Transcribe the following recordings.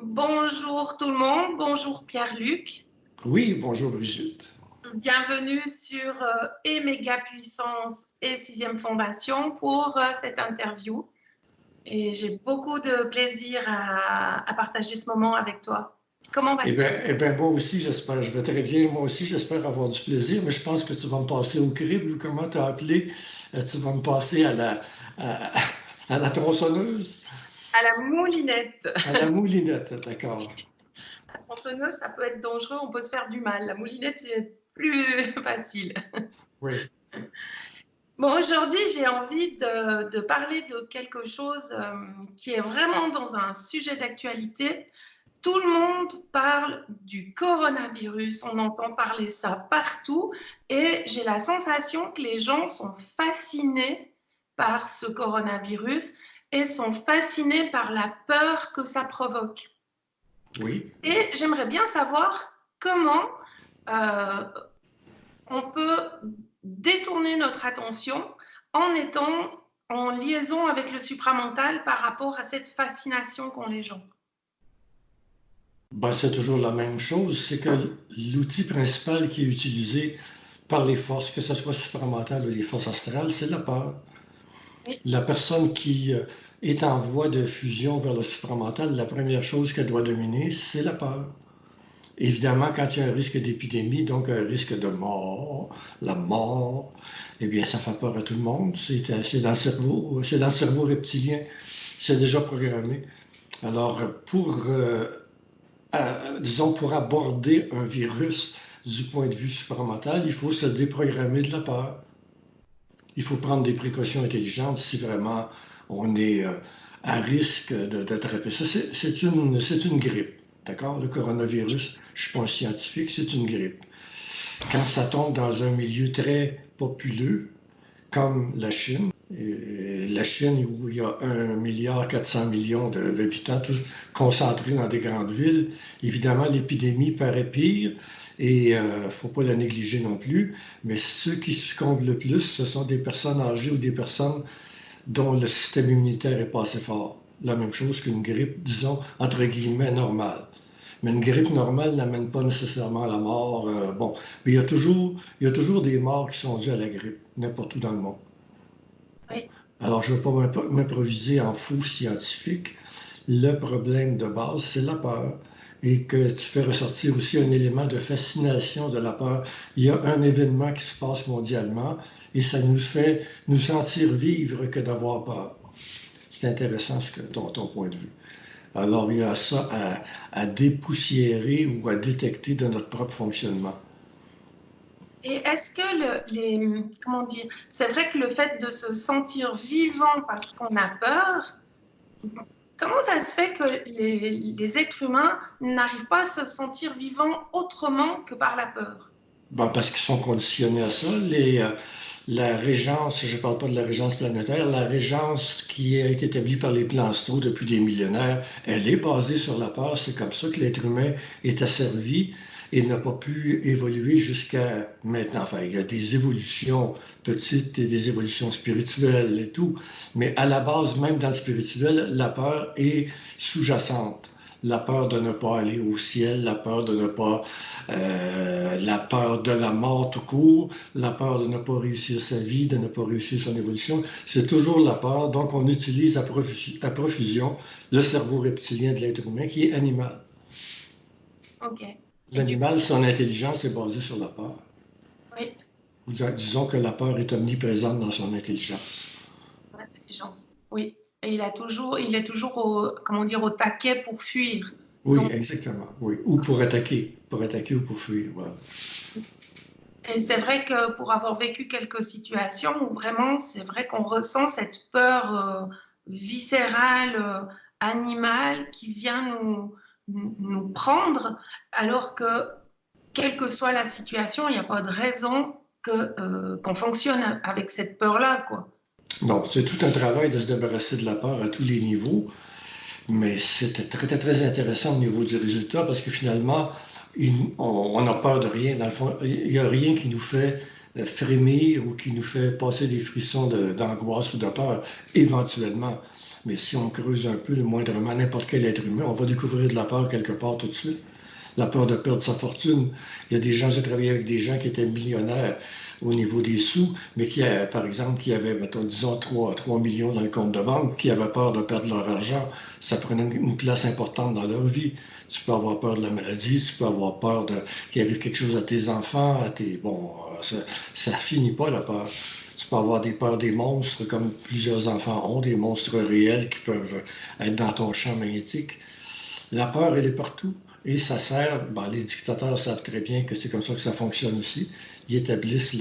Bonjour tout le monde, bonjour Pierre-Luc. Oui, bonjour Brigitte. Bienvenue sur et méga puissance et sixième fondation pour cette interview. Et j'ai beaucoup de plaisir à partager ce moment avec toi. Comment vas-tu? Moi aussi, j'espère. Je vais très bien. Moi aussi, j'espère avoir du plaisir, mais je pense que tu vas me passer au crible ou comment tu as appelé. Tu vas me passer à, à la tronçonneuse. À la moulinette. À la moulinette, d'accord. La tronçonneuse, ça peut être dangereux, on peut se faire du mal. La moulinette, c'est plus facile. Oui. Bon, aujourd'hui, j'ai envie de parler de quelque chose qui est vraiment dans un sujet d'actualité. Tout le monde parle du coronavirus, on entend parler ça partout et j'ai la sensation que les gens sont fascinés par ce coronavirus et sont fascinés par la peur que ça provoque. Oui. Et j'aimerais bien savoir comment on peut détourner notre attention en étant en liaison avec le supramental par rapport à cette fascination qu'ont les gens. Ben, c'est toujours la même chose. C'est que l'outil principal qui est utilisé par les forces, que ce soit supramentales ou les forces astrales, c'est la peur. Oui. La personne qui est en voie de fusion vers le supramental, la première chose qu'elle doit dominer, c'est la peur. Évidemment, quand il y a un risque d'épidémie, donc un risque de mort, la mort, eh bien, ça fait peur à tout le monde. C'est dans le cerveau reptilien. C'est déjà programmé. Alors, disons, pour aborder un virus du point de vue supramental, il faut se déprogrammer de la peur. Il faut prendre des précautions intelligentes si vraiment on est à risque d'attraper ça. C'est une grippe, d'accord? Le coronavirus, je ne suis pas un scientifique, c'est une grippe. Quand ça tombe dans un milieu très populeux, comme la Chine, où il y a 1,4 milliard d'habitants, tous concentrés dans des grandes villes, évidemment, l'épidémie paraît pire et il ne faut pas la négliger non plus, mais ceux qui succombent le plus, ce sont des personnes âgées ou des personnes dont le système immunitaire n'est pas assez fort. La même chose qu'une grippe, disons, entre guillemets, normale. Mais une grippe normale n'amène pas nécessairement à la mort. Bon, mais il y a toujours des morts qui sont dues à la grippe, n'importe où dans le monde. Oui. Alors, je ne vais pas m'improviser en fou scientifique. Le problème de base, c'est la peur. Et que tu fais ressortir aussi un élément de fascination de la peur. Il y a un événement qui se passe mondialement et ça nous fait nous sentir vivre que d'avoir peur. C'est intéressant ton point de vue. Alors, il y a ça à dépoussiérer ou à détecter de notre propre fonctionnement. Et est-ce que comment dire, c'est vrai que le fait de se sentir vivant parce qu'on a peur, comment ça se fait que les êtres humains n'arrivent pas à se sentir vivants autrement que par la peur? Ben, parce qu'ils sont conditionnés à ça. La régence, je ne parle pas de la régence planétaire, la régence qui a été établie par les plans astraux depuis des millénaires, elle est basée sur la peur. C'est comme ça que l'être humain est asservi et n'a pas pu évoluer jusqu'à maintenant. Enfin, il y a des évolutions petites et des évolutions spirituelles et tout, mais à la base, même dans le spirituel, la peur est sous-jacente. La peur de ne pas aller au ciel, la peur de ne pas, la peur de la mort tout court, la peur de ne pas réussir sa vie, de ne pas réussir son évolution. C'est toujours la peur. Donc, on utilise à profusion le cerveau reptilien de l'être humain qui est animal. Ok. L'animal, son intelligence est basée sur la peur. Oui, Disons que la peur est omniprésente dans son intelligence. l'intelligence. Oui. Et il est toujours comment dire, au taquet pour fuir. Oui, Donc, exactement. Oui. Ou pour attaquer ou pour fuir. Voilà. et c'est vrai que pour avoir vécu quelques situations où vraiment, c'est vrai qu'on ressent cette peur viscérale, animale qui vient nous prendre, alors que quelle que soit la situation, il n'y a pas de raison qu'on fonctionne avec cette peur-là, quoi. Donc, c'est tout un travail de se débarrasser de la peur à tous les niveaux, mais c'était très intéressant au niveau du résultat parce que finalement, on a peur de rien. Dans le fond, il n'y a rien qui nous fait frémir ou qui nous fait passer des frissons d'angoisse ou de peur, éventuellement. Mais si on creuse un peu, le moindrement, n'importe quel être humain, on va découvrir de la peur quelque part tout de suite. La peur de perdre sa fortune. Il y a des gens, j'ai travaillé avec des gens qui étaient millionnaires au niveau des sous, mais qui, par exemple, qui avaient, mettons, disons, 3 millions dans le compte de banque, qui avaient peur de perdre leur argent. Ça prenait une place importante dans leur vie. Tu peux avoir peur de la maladie, tu peux avoir peur qu'il arrive quelque chose à tes enfants, à tes... Bon, ça finit pas, la peur. Tu peux avoir des peurs des monstres, comme plusieurs enfants ont, des monstres réels qui peuvent être dans ton champ magnétique. La peur, elle est partout. Et ça sert, ben, les dictateurs savent très bien que c'est comme ça que ça fonctionne aussi. Ils établissent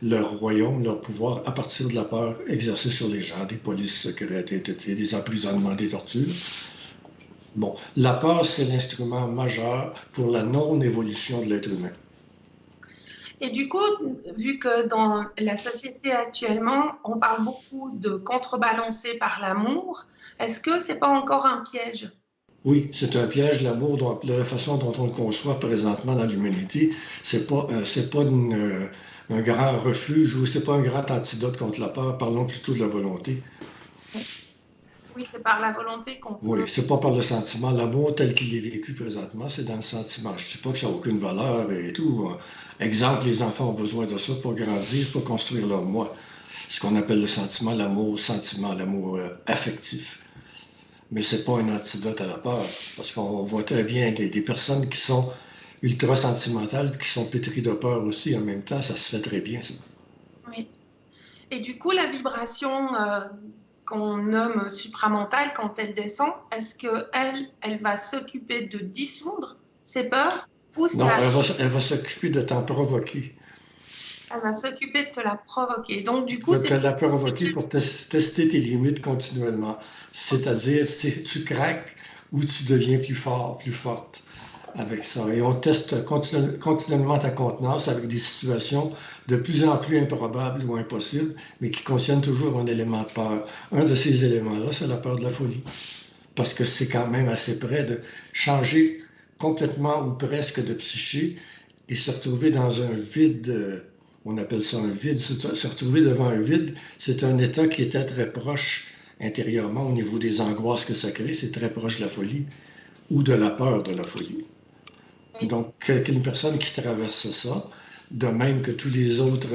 leur royaume, leur pouvoir à partir de la peur exercée sur les gens, des polices secrètes, des emprisonnements, des tortures. Bon, la peur, c'est l'instrument majeur pour la non-évolution de l'être humain. Et du coup, vu que dans la société actuellement, on parle beaucoup de contrebalancer par l'amour, est-ce que c'est pas encore un piège? Oui, c'est un piège, l'amour, de la façon dont on le conçoit présentement dans l'humanité. C'est pas un grand refuge ou c'est pas un grand antidote contre la peur. Parlons plutôt de la volonté. Oui, c'est par la volonté qu'on Oui, peut. c'est pas par le sentiment. L'amour tel qu'il est vécu présentement, c'est dans le sentiment. Je ne dis pas que ça n'a aucune valeur et tout. Exemple, les enfants ont besoin de ça pour grandir, pour construire leur moi. Ce qu'on appelle le sentiment, l'amour sentiment, l'amour affectif. Mais c'est pas un antidote à la peur, parce qu'on voit très bien des personnes qui sont ultra sentimentales, qui sont pétries de peur aussi en même temps. Ça se fait très bien, ça. Oui. Et du coup, la vibration qu'on nomme supramentale, quand elle descend, est-ce qu'elle va s'occuper de dissoudre ces peurs ou Non, elle va s'occuper de t'en provoquer. elle va s'occuper de te la provoquer? Donc, du coup, De te c'est la provoquer pour tester tes limites continuellement. C'est-à-dire, si tu craques ou tu deviens plus fort, plus forte avec ça. Et on teste continuellement ta contenance avec des situations de plus en plus improbables ou impossibles, mais qui contiennent toujours un élément de peur. Un de ces éléments-là, c'est la peur de la folie. Parce que c'est quand même assez près de changer complètement ou presque de psyché et se retrouver dans un vide, on appelle ça un vide, se retrouver devant un vide, c'est un état qui était très proche intérieurement au niveau des angoisses que ça crée, c'est très proche de la folie ou de la peur de la folie. Donc, une personne qui traverse ça, de même que tous les autres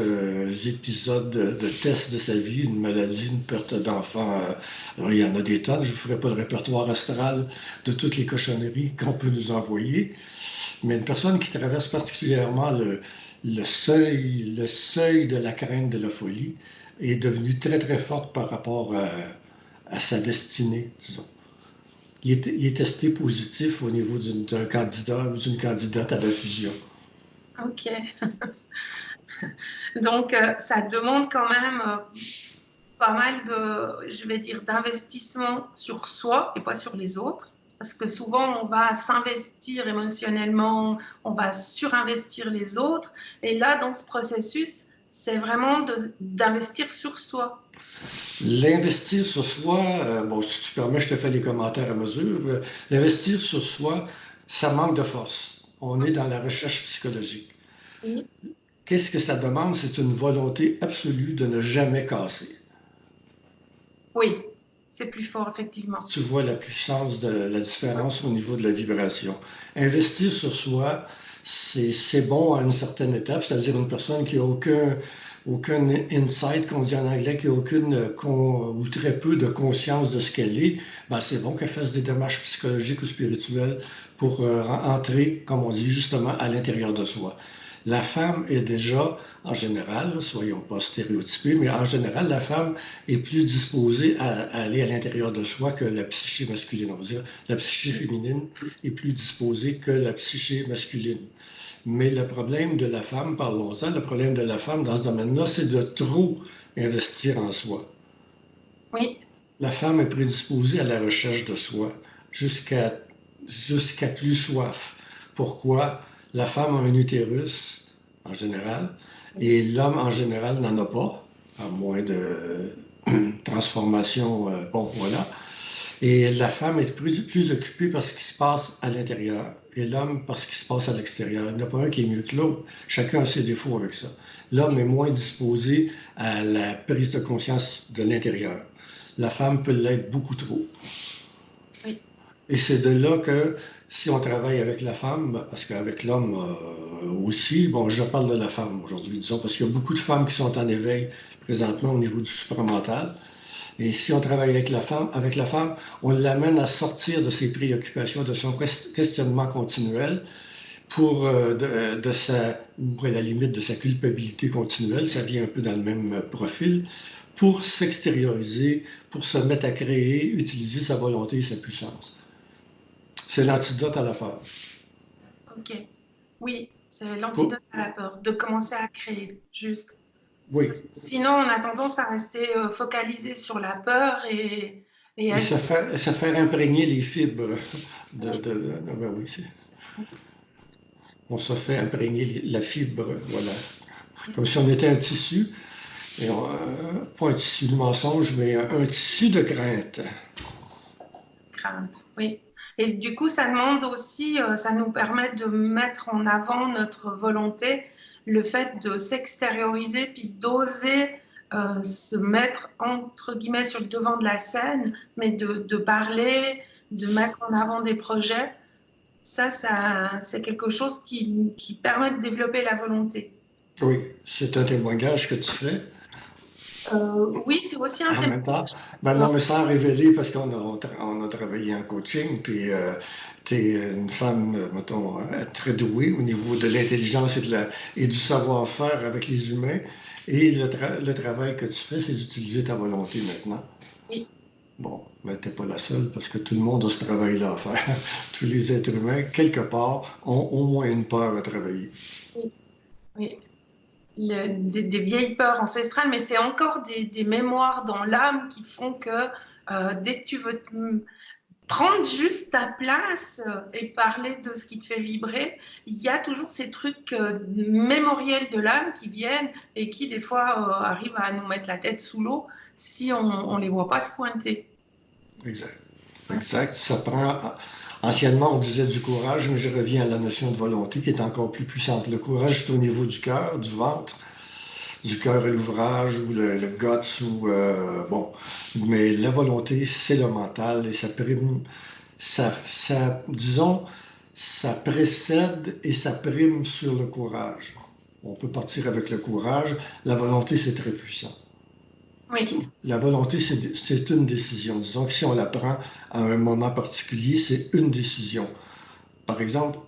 épisodes de tests de sa vie, une maladie, une perte d'enfant, alors il y en a des tonnes, je ne ferai pas le répertoire astral de toutes les cochonneries qu'on peut nous envoyer, mais une personne qui traverse particulièrement le seuil de la crainte de la folie est devenue très très forte par rapport à sa destinée, disons. Il est testé positif au niveau d'un candidat ou d'une candidate à la fusion. OK. Donc, ça demande quand même pas mal de, je vais dire, d'investissement sur soi et pas sur les autres. Parce que souvent, on va s'investir émotionnellement, on va surinvestir les autres. Et là, dans ce processus, c'est vraiment d'investir sur soi. L'investir sur soi, bon, si tu permets, je te fais les commentaires à mesure. L'investir sur soi, ça manque de force. On est dans la recherche psychologique. Oui, Qu'est-ce que ça demande? C'est une volonté absolue de ne jamais casser. oui, c'est plus fort, effectivement. Tu vois la puissance de la différence au niveau de la vibration. Investir sur soi, c'est bon à une certaine étape, c'est-à-dire une personne qui n'a aucun insight, qu'on dit en anglais, qui n'a aucune ou très peu de conscience de ce qu'elle est, ben c'est bon qu'elle fasse des démarches psychologiques ou spirituelles pour entrer, comme on dit justement, à l'intérieur de soi. La femme est déjà, en général, soyons pas stéréotypés, mais en général, la femme est plus disposée à aller à l'intérieur de soi que la psyché masculine. On va dire, la psyché féminine est plus disposée que la psyché masculine. Mais le problème de la femme, parlons-en, le problème de la femme dans ce domaine-là, c'est de trop investir en soi. Oui, La femme est prédisposée à la recherche de soi jusqu'à plus soif. Pourquoi? La femme a un utérus, en général, et l'homme, en général, n'en a pas, à moins de transformation, bon, voilà. Et la femme est plus occupée par ce qui se passe à l'intérieur, et l'homme par ce qui se passe à l'extérieur. Il n'y en a pas un qui est mieux que l'autre. Chacun a ses défauts avec ça. L'homme est moins disposé à la prise de conscience de l'intérieur. la femme peut l'être beaucoup trop. Oui. Et c'est de là que si on travaille avec la femme, parce qu'avec l'homme aussi, bon, je parle de la femme aujourd'hui, disons, parce qu'il y a beaucoup de femmes qui sont en éveil présentement au niveau du supramental. Et si on travaille avec la femme, on l'amène à sortir de ses préoccupations, de son questionnement continuel, pour ou à la limite de sa culpabilité continuelle, ça vient un peu dans le même profil, pour s'extérioriser, pour se mettre à créer, utiliser sa volonté et sa puissance. C'est l'antidote à la peur. Ok. Oui, c'est l'antidote Pour- à la peur, de commencer à créer, juste. oui, Parce que sinon, on a tendance à rester focalisé sur la peur et et à ça essayer. fait, ça fait imprégner les fibres ben oui, on se fait imprégner la fibre, voilà. Comme si on était un tissu, et pas un tissu de mensonge, mais un tissu de crainte. Crainte, oui. Et du coup, ça demande aussi, ça nous permet de mettre en avant notre volonté, le fait de s'extérioriser, puis d'oser se mettre, entre guillemets, sur le devant de la scène, mais de parler, de mettre en avant des projets. Ça c'est quelque chose qui permet de développer la volonté. Oui, c'est un témoignage que tu fais. Oui, c'est aussi un En même temps, témoignage. ben non, mais sans révéler, parce on a travaillé en coaching, puis tu es une femme, mettons, très douée au niveau de l'intelligence et du savoir-faire avec les humains. Et le travail que tu fais, c'est d'utiliser ta volonté maintenant. Oui, Bon, mais tu n'es pas la seule, parce que tout le monde a ce travail-là à faire. Tous les êtres humains, quelque part, ont au moins une peur à travailler. oui, oui. Des vieilles peurs ancestrales, mais c'est encore des mémoires dans l'âme qui font que dès que tu veux prendre juste ta place et parler de ce qui te fait vibrer, il y a toujours ces trucs mémoriels de l'âme qui viennent et qui des fois arrivent à nous mettre la tête sous l'eau si on les voit pas se pointer. Exact. Ouais. Exact. Ça prend. Anciennement, on disait du courage, mais je reviens à la notion de volonté qui est encore plus puissante. Le courage, c'est au niveau du cœur, du ventre, du cœur et l'ouvrage, ou le guts, ou bon. Mais la volonté, c'est le mental et ça prime, disons, ça précède et ça prime sur le courage. On peut partir avec le courage. La volonté, c'est très puissant. Oui, La volonté, c'est une décision. Disons que si on la prend à un moment particulier, c'est une décision. Par exemple,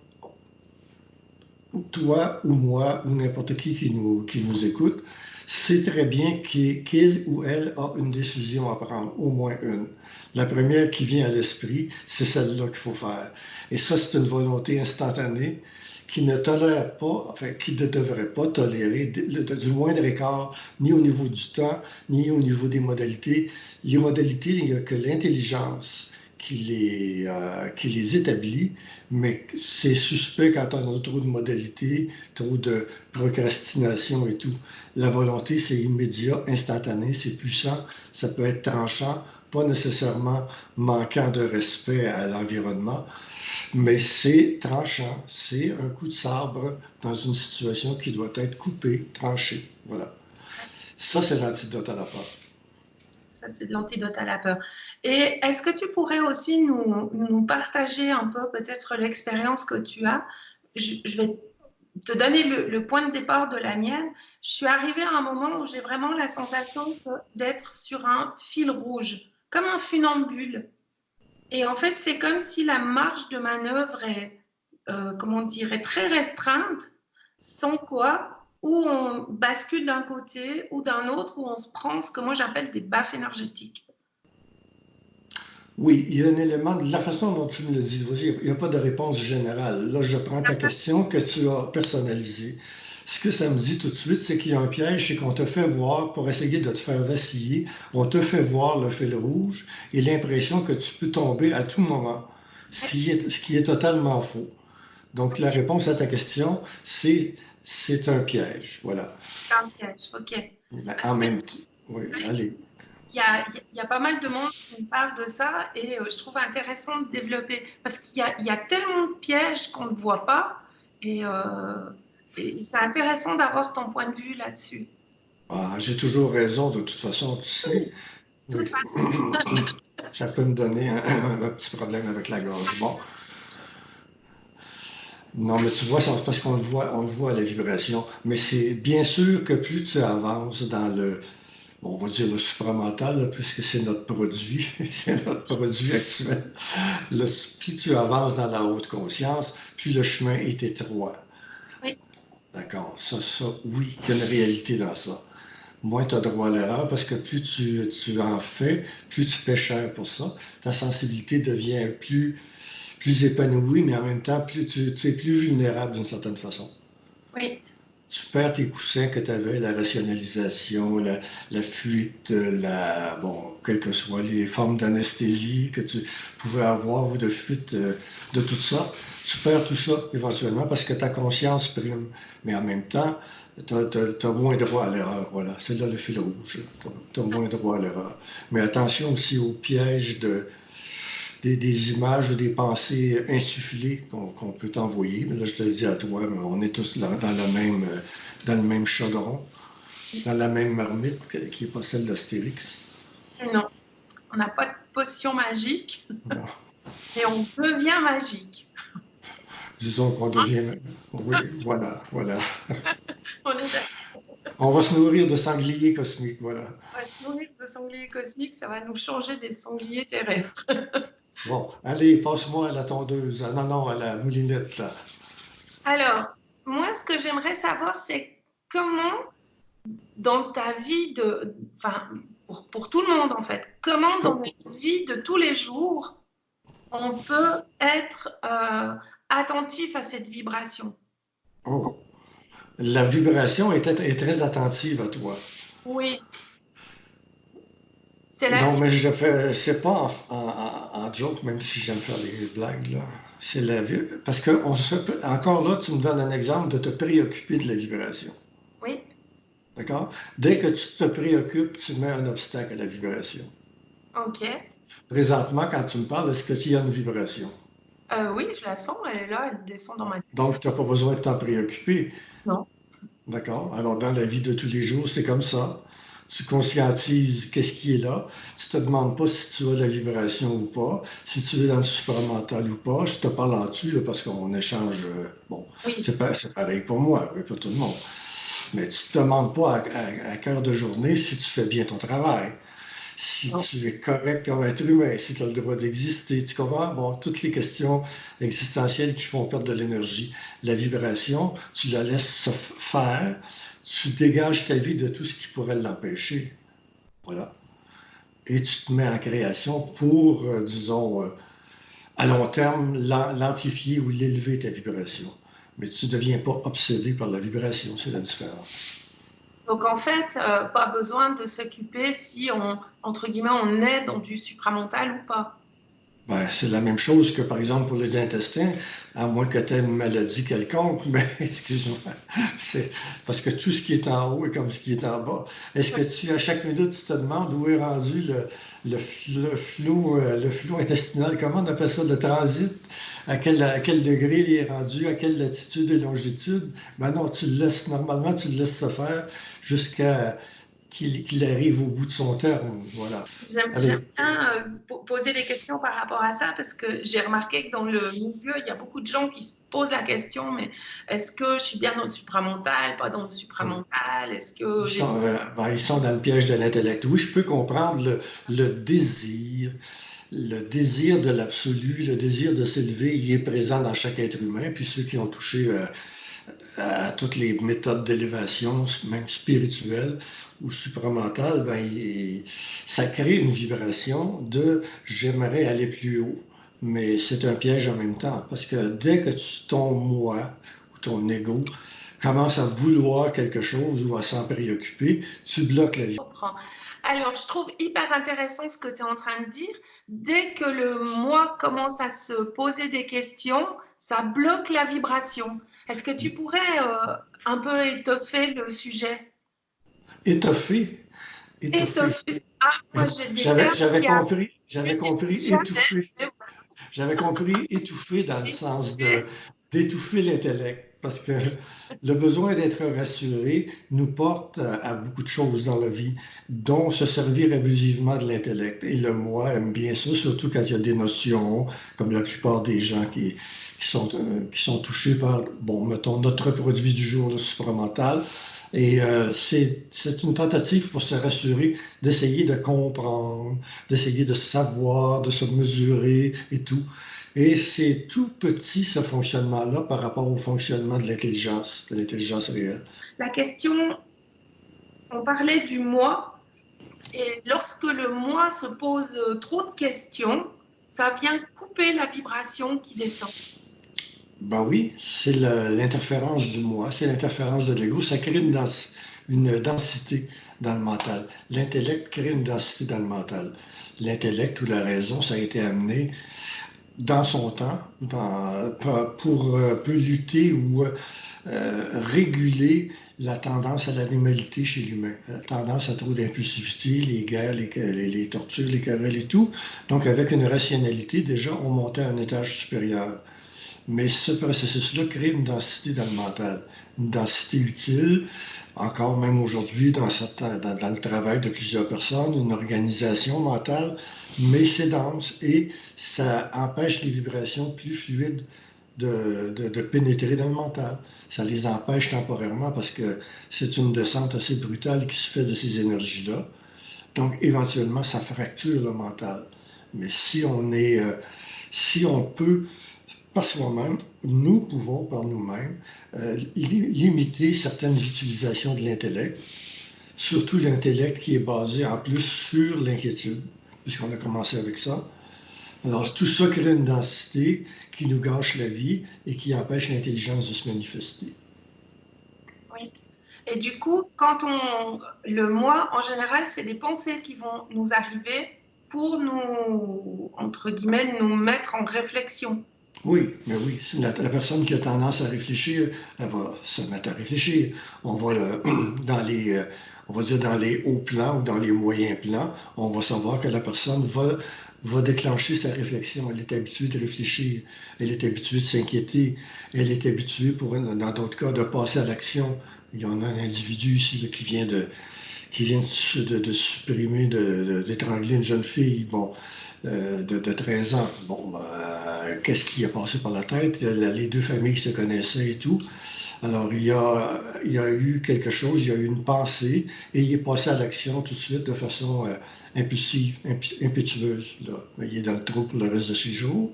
toi ou moi ou n'importe qui nous écoute, sait très bien qu'il ou elle a une décision à prendre, au moins une. La première qui vient à l'esprit, c'est celle-là qu'il faut faire. Et ça, c'est une volonté instantanée qui ne tolère pas, enfin, qui ne devrait pas tolérer du moindre écart, ni au niveau du temps, ni au niveau des modalités. Les modalités, il n'y a que l'intelligence qui les établit, mais c'est suspect quand on a trop de modalités, trop de procrastination et tout. La volonté, c'est immédiat, instantané, c'est puissant, ça peut être tranchant, pas nécessairement manquant de respect à l'environnement, mais c'est tranchant, c'est un coup de sabre dans une situation qui doit être coupée, tranchée. Voilà. Ça, c'est l'antidote à la peur. ça c'est de l'antidote à la peur. Et est-ce que tu pourrais aussi nous partager un peu peut-être l'expérience que tu as? Je vais te donner le point de départ de la mienne. Je suis arrivée à un moment où j'ai vraiment la sensation d'être sur un fil rouge, comme un funambule. Et en fait, c'est comme si la marge de manœuvre est, comment dire, est très restreinte, sans quoi, ou on bascule d'un côté ou d'un autre, où on se prend ce que moi j'appelle des baffes énergétiques. Oui, il y a un élément, de la façon dont tu me le dis, il n'y a pas de réponse générale. Là, je prends ta question que tu as personnalisée. Ce que ça me dit tout de suite, c'est qu'il y a un piège, c'est qu'on te fait voir, pour essayer de te faire vaciller, on te fait voir le fil rouge et l'impression que tu peux tomber à tout moment, ce qui est totalement faux. Donc, la réponse à ta question, c'est un piège. Voilà. C'est un piège, ok. Mais Parce en que même temps, oui, allez. il y a pas mal de monde qui me parle de ça et je trouve intéressant de développer parce il y a tellement de pièges qu'on ne voit pas et c'est intéressant d'avoir ton point de vue là-dessus. Ah, j'ai toujours raison, de toute façon, tu sais. toute Oui. façon. Ça peut me donner un petit problème avec la gorge. Bon, non, mais tu vois, c'est parce qu'on le voit à la vibration. Mais c'est bien sûr que plus tu avances dans le, bon, on va dire le supramental, là, puisque c'est notre produit, c'est notre produit actuel. Plus tu avances dans la haute conscience, plus le chemin est étroit. Oui, D'accord? Oui, il y a une réalité dans ça. Moins tu as droit à l'erreur parce que plus tu en fais, plus tu fais cher pour ça. Ta sensibilité devient plus épanouie, mais en même temps, tu es plus vulnérable d'une certaine façon. oui, Tu perds tes coussins que tu avais, la rationalisation, la fuite, bon, quelles que soient les formes d'anesthésie que tu pouvais avoir ou de fuite de tout ça. Tu perds tout ça éventuellement parce que ta conscience prime. Mais en même temps, tu as moins droit à l'erreur. Voilà, c'est là le fil rouge. Tu as moins droit à l'erreur. Mais attention aussi au piège des images ou des pensées insufflées qu'on peut t'envoyer. Là, je te le dis à toi, mais on est tous dans le même chaudron, dans la même marmite qui n'est pas celle d'Astérix. non, on n'a pas de potion magique, Bon, mais on devient magique. disons qu'on Hein? devient. Oui, voilà, voilà. On est d'accord. On va se nourrir de sangliers cosmiques, voilà. On va se nourrir de sangliers cosmiques, ça va nous changer des sangliers terrestres. Bon, allez, passe-moi à la tondeuse. Ah, non, non, à la moulinette, là. Alors, moi, ce que j'aimerais savoir, c'est comment, dans ta vie enfin, pour tout le monde en fait, Je comment dans peux- notre vie de tous les jours, on peut être attentif à cette vibration. Oh, la vibration est très attentive à toi. Oui, c'est la Non, vie. mais je le fais, c'est pas en joke, même si j'aime faire des blagues, là. C'est la vie. Parce que encore là, tu me donnes un exemple de te préoccuper de la vibration. Oui, D'accord? Dès que tu te préoccupes, tu mets un obstacle à la vibration. ok. Présentement, quand tu me parles, est-ce qu'il y a une vibration? Oui, je la sens, elle est là, elle descend dans ma tête. Donc, tu n'as pas besoin de t'en préoccuper. Non, D'accord? Alors, dans la vie de tous les jours, c'est comme ça. Tu conscientises qu'est-ce qui est là. Tu te demandes pas si tu as la vibration ou pas, si tu es dans le supramental ou pas. Je te parle en dessus là, parce qu'on échange. Bon, oui, c'est pareil pour moi, oui, pour tout le monde. Mais tu te demandes pas à cœur de journée si tu fais bien ton travail, si non. tu es correct comme être humain, si tu as le droit d'exister. Tu comprends? Bon, toutes les questions existentielles qui font perdre de l'énergie. La vibration, tu la laisses se faire, tu dégages ta vie de tout ce qui pourrait l'empêcher. Voilà. Et tu te mets en création pour, disons, à long terme, l'amplifier ou l'élever ta vibration. Mais tu ne deviens pas obsédé par la vibration, c'est la différence. Donc en fait, pas besoin de s'occuper si on, entre guillemets, on est dans du supramental ou pas. Ben, c'est la même chose que, par exemple, pour les intestins, à moins que tu aies une maladie quelconque, mais excuse-moi, c'est parce que tout ce qui est en haut est comme ce qui est en bas. Est-ce que à chaque minute, tu te demandes où est rendu le flot intestinal, comment on appelle ça, le transit, à quel degré il est rendu, à quelle latitude et longitude? Ben non, normalement, tu le laisses se faire jusqu'à qu'il arrive au bout de son terme. Voilà. J'aime Allez, bien poser des questions par rapport à ça parce que j'ai remarqué que dans le milieu, il y a beaucoup de gens qui se posent la question, mais est-ce que je suis bien dans le supramental, pas dans le supramental? Est-ce que j'ai... Ils sont dans le piège de l'intellect. Oui, je peux comprendre le le désir de l'absolu, le désir de s'élever, il est présent dans chaque être humain. Puis ceux qui ont touché à toutes les méthodes d'élévation, même spirituelles ou supramentales, ça crée une vibration de j'aimerais aller plus haut. Mais c'est un piège en même temps, parce que dès que ton moi ou ton ego commence à vouloir quelque chose ou à s'en préoccuper, tu bloques la vie. comprends. Alors, je trouve hyper intéressant ce que tu es en train de dire. Dès que le moi commence à se poser des questions, ça bloque la vibration. Est-ce que tu pourrais un peu étoffer le sujet? Étoffé, étouffé. Étoffer. Ah, moi, j'ai des termes qui J'avais n'utilisent compris jamais. étouffé. J'avais compris étouffer dans le sens d'étouffer l'intellect. parce que le besoin d'être rassuré nous porte à beaucoup de choses dans la vie, dont se servir abusivement de l'intellect. Et le moi aime bien ça, surtout quand il y a des notions, comme la plupart des gens qui sont touchés par, bon, mettons, notre produit du jour, le supramental. Et c'est une tentative pour se rassurer, d'essayer de comprendre, d'essayer de savoir, de se mesurer et tout. Et c'est tout petit ce fonctionnement-là par rapport au fonctionnement de l'intelligence réelle. La question, on parlait du moi, et lorsque le moi se pose trop de questions, ça vient couper la vibration qui descend. Ben oui, c'est l'interférence du moi, c'est l'interférence de l'ego. Ça crée une densité dans le mental. L'intellect crée une densité dans le mental. L'intellect ou la raison, ça a été amené dans son temps pour peu lutter ou réguler la tendance à l'animalité chez l'humain, la tendance à trop d'impulsivité, les guerres, les tortures, les querelles et tout. Donc avec une rationalité, déjà, on montait à un étage supérieur. Mais ce processus-là crée une densité dans le mental, une densité utile, encore même aujourd'hui dans le travail de plusieurs personnes, une organisation mentale, mais c'est dense et ça empêche les vibrations plus fluides de pénétrer dans le mental. Ça les empêche temporairement parce que c'est une descente assez brutale qui se fait de ces énergies-là. Donc éventuellement, ça fracture le mental. Mais si on peut par soi-même, nous pouvons par nous-mêmes limiter certaines utilisations de l'intellect, surtout l'intellect qui est basé en plus sur l'inquiétude, puisqu'on a commencé avec ça. Alors tout ça crée une densité qui nous gâche la vie et qui empêche l'intelligence de se manifester. Oui. Et du coup, le moi, en général, c'est des pensées qui vont nous arriver pour nous, entre guillemets, nous mettre en réflexion. Oui, mais oui, la personne qui a tendance à réfléchir, elle va se mettre à réfléchir. On va on va dire dans les hauts plans ou dans les moyens plans, on va savoir que la personne va déclencher sa réflexion. Elle est habituée de réfléchir, elle est habituée de s'inquiéter, elle est habituée, dans d'autres cas, de passer à l'action. Il y en a un individu ici là, qui vient de supprimer, d'étrangler une jeune fille. Bon, de 13 ans. Bon, qu'est-ce qui a passé par la tête? Les deux familles se connaissaient et tout. Alors, il y a eu quelque chose, il y a eu une pensée, et il est passé à l'action tout de suite de façon impulsive, impétueuse. Là. Il est dans le trou pour le reste de ses jours.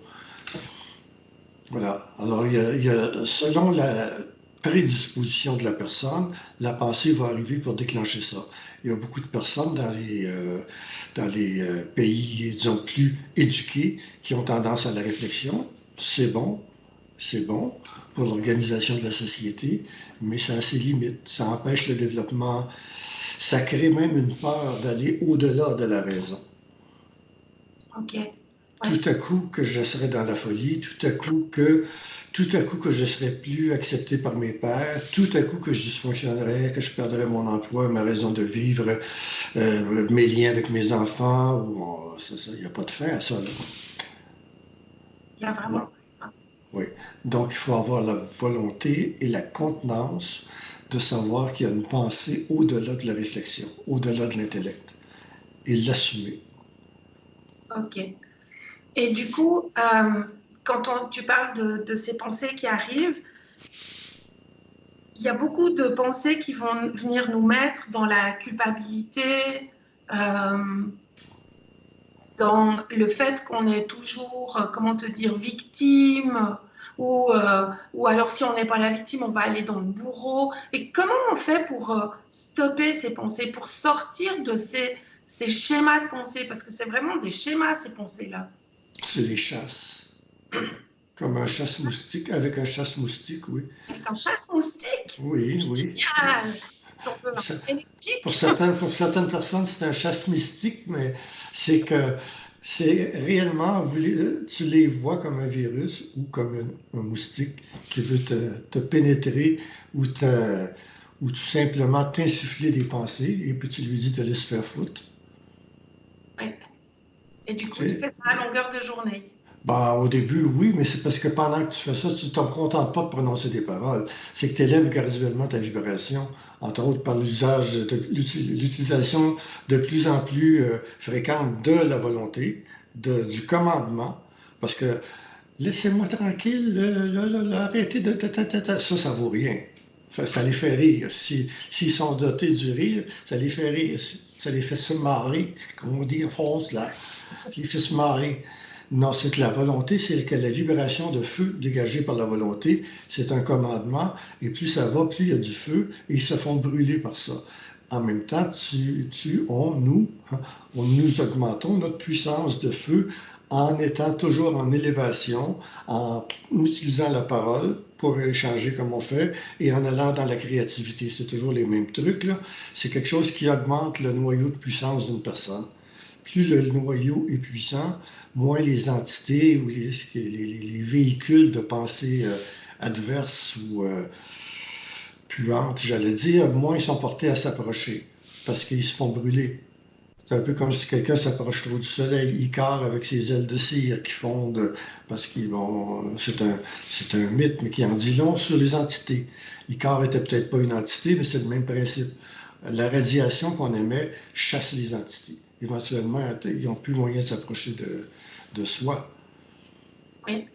Voilà. Alors, selon la prédisposition de la personne, la pensée va arriver pour déclencher ça. Il y a beaucoup de personnes dans les pays, disons, plus éduqués qui ont tendance à la réflexion. C'est bon pour l'organisation de la société, mais ça a ses limites. Ça empêche le développement. Ça crée même une peur d'aller au-delà de la raison. Ok. Tout à coup que je serais dans la folie, tout à coup que je serais plus accepté par mes pairs, tout à coup que je dysfonctionnerais, que je perdrais mon emploi, ma raison de vivre, mes liens avec mes enfants, il n'y a pas de fin à ça. Là. Il y a vraiment. Oui. Donc, il faut avoir la volonté et la contenance de savoir qu'il y a une pensée au-delà de la réflexion, au-delà de l'intellect, et l'assumer. Ok. Et du coup, quand tu parles de ces pensées qui arrivent, il y a beaucoup de pensées qui vont venir nous mettre dans la culpabilité, dans le fait qu'on est toujours, comment te dire, victime, ou alors si on n'est pas la victime, on va aller dans le bourreau. Et comment on fait pour stopper ces pensées, pour sortir de ces schémas de pensée? Parce que c'est vraiment des schémas, ces pensées-là. C'est les chasses. Comme un chasse-moustique, avec un chasse-moustique, oui. Avec un chasse-moustique? Oui, oui. Génial! On peut Pour certaines personnes, c'est un chasse mystique, mais c'est que c'est réellement, tu les vois comme un virus ou comme un moustique qui veut te pénétrer ou tout simplement t'insuffler des pensées et puis tu lui dis de laisser faire foutre. Ouais. Et du coup, tu Tu sais, fais ça à longueur de journée. Bah, au début, oui, mais c'est parce que pendant que tu fais ça, tu ne te contentes pas de prononcer des paroles. C'est que tu élèves graduellement ta vibration, entre autres par l'utilisation de plus en plus fréquente de la volonté, du commandement. Parce que laissez-moi tranquille, arrêtez de ça vaut rien. Ça les fait rire. S'ils sont dotés du rire, ça les fait rire. Ça les fait se marrer, comme on dit en France, là. Ça les fait se marrer. Non, c'est que la volonté, c'est que la vibration de feu dégagée par la volonté, c'est un commandement, et plus ça va, plus il y a du feu, et ils se font brûler par ça. En même temps, nous augmentons notre puissance de feu en étant toujours en élévation, en utilisant la parole pour échanger comme on fait, et en allant dans la créativité. C'est toujours les mêmes trucs, là. C'est quelque chose qui augmente le noyau de puissance d'une personne. Plus le noyau est puissant, moins les entités ou les véhicules de pensée adverses ou puantes, j'allais dire, moins ils sont portés à s'approcher parce qu'ils se font brûler. C'est un peu comme si quelqu'un s'approche trop du soleil. Icare avec ses ailes de cire qui fondent parce que bon, c'est un mythe, mais qui en dit long sur les entités. Icare était peut-être pas une entité, mais c'est le même principe. La radiation qu'on émet chasse les entités. Éventuellement, ils n'ont plus moyen de s'approcher de soi. Oui.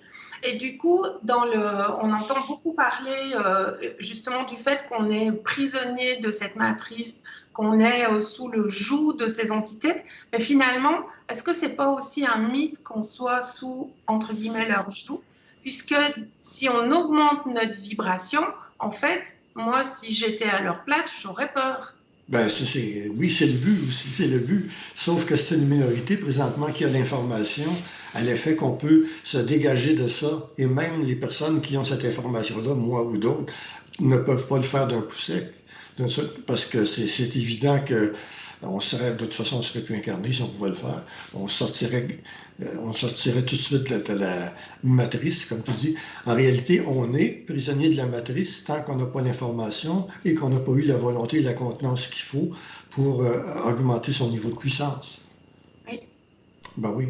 Et du coup, on entend beaucoup parler justement du fait qu'on est prisonnier de cette matrice, qu'on est sous le joug de ces entités. Mais finalement, est-ce que c'est pas aussi un mythe qu'on soit sous, entre guillemets, leur joug? Puisque si on augmente notre vibration, en fait, moi, si j'étais à leur place, j'aurais peur. Ben, oui, c'est le but aussi, c'est le but. Sauf que c'est une minorité présentement qui a l'information à l'effet qu'on peut se dégager de ça. Et même les personnes qui ont cette information-là, moi ou d'autres, ne peuvent pas le faire d'un coup sec. Parce que c'est évident que de toute façon, on ne serait plus incarné si on pouvait le faire. On sortirait tout de suite de la matrice, comme tu dis. En réalité, on est prisonnier de la matrice tant qu'on n'a pas l'information et qu'on n'a pas eu la volonté et la contenance qu'il faut pour augmenter son niveau de puissance. Oui. Ben oui.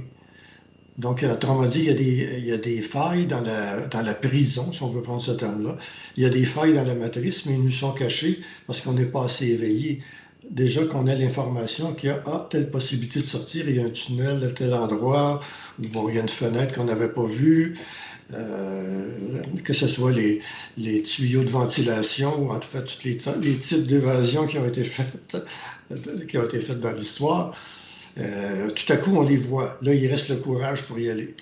Donc, autrement dit, il y a des failles dans la prison, si on veut prendre ce terme-là. Il y a des failles dans la matrice, mais ils nous sont cachés parce qu'on n'est pas assez éveillé. Déjà qu'on a l'information qu'il y a telle possibilité de sortir, il y a un tunnel à tel endroit, ou bon, il y a une fenêtre qu'on n'avait pas vue, que ce soit les tuyaux de ventilation, ou en tout cas tous les types d'évasion qui ont été faites dans l'histoire. Tout à coup, on les voit. Là, il reste le courage pour y aller.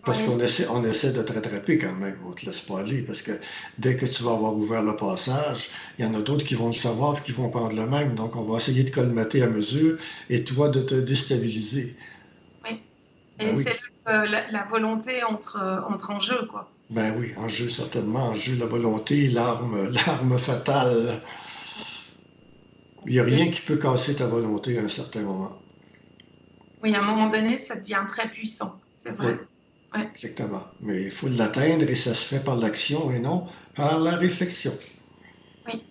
Parce Oui, on essaie de te rattraper quand même. On ne te laisse pas aller. Parce que dès que tu vas avoir ouvert le passage, il y en a d'autres qui vont le savoir et qui vont prendre le même. Donc, on va essayer de colmater à mesure et toi de te déstabiliser. oui. Ben Et oui. c'est là que la volonté entre en jeu, quoi. Ben oui, en jeu, certainement. En jeu, la volonté, l'arme fatale. Il n'y a Et rien qui peut casser ta volonté à un certain moment. oui, à un moment donné, ça devient très puissant, c'est Oui. vrai. Ouais, Exactement. Mais il faut l'atteindre et ça se fait par l'action et non par la réflexion. oui.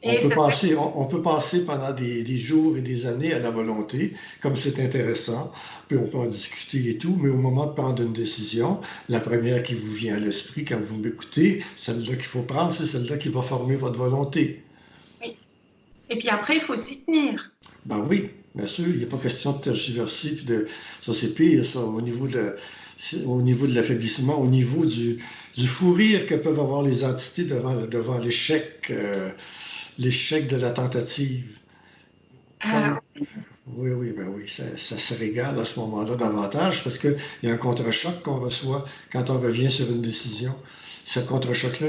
Et c'est vrai. On peut penser pendant des jours et des années à la volonté, comme c'est intéressant, puis on peut en discuter et tout, mais au moment de prendre une décision, la première qui vous vient à l'esprit quand vous m'écoutez, celle-là qu'il faut prendre, c'est celle-là qui va former votre volonté. Oui. Et puis après, il faut s'y tenir. Ben oui, bien sûr, il n'y a pas question de tergiverser, puis ça c'est pire, ça, au niveau de l'affaiblissement, au niveau du fou rire que peuvent avoir les entités devant l'échec de la tentative. Comme, Euh, oui, oui, ben oui, ça se régale à ce moment-là davantage parce qu'il y a un contre-choc qu'on reçoit quand on revient sur une décision. Ce contre-choc-là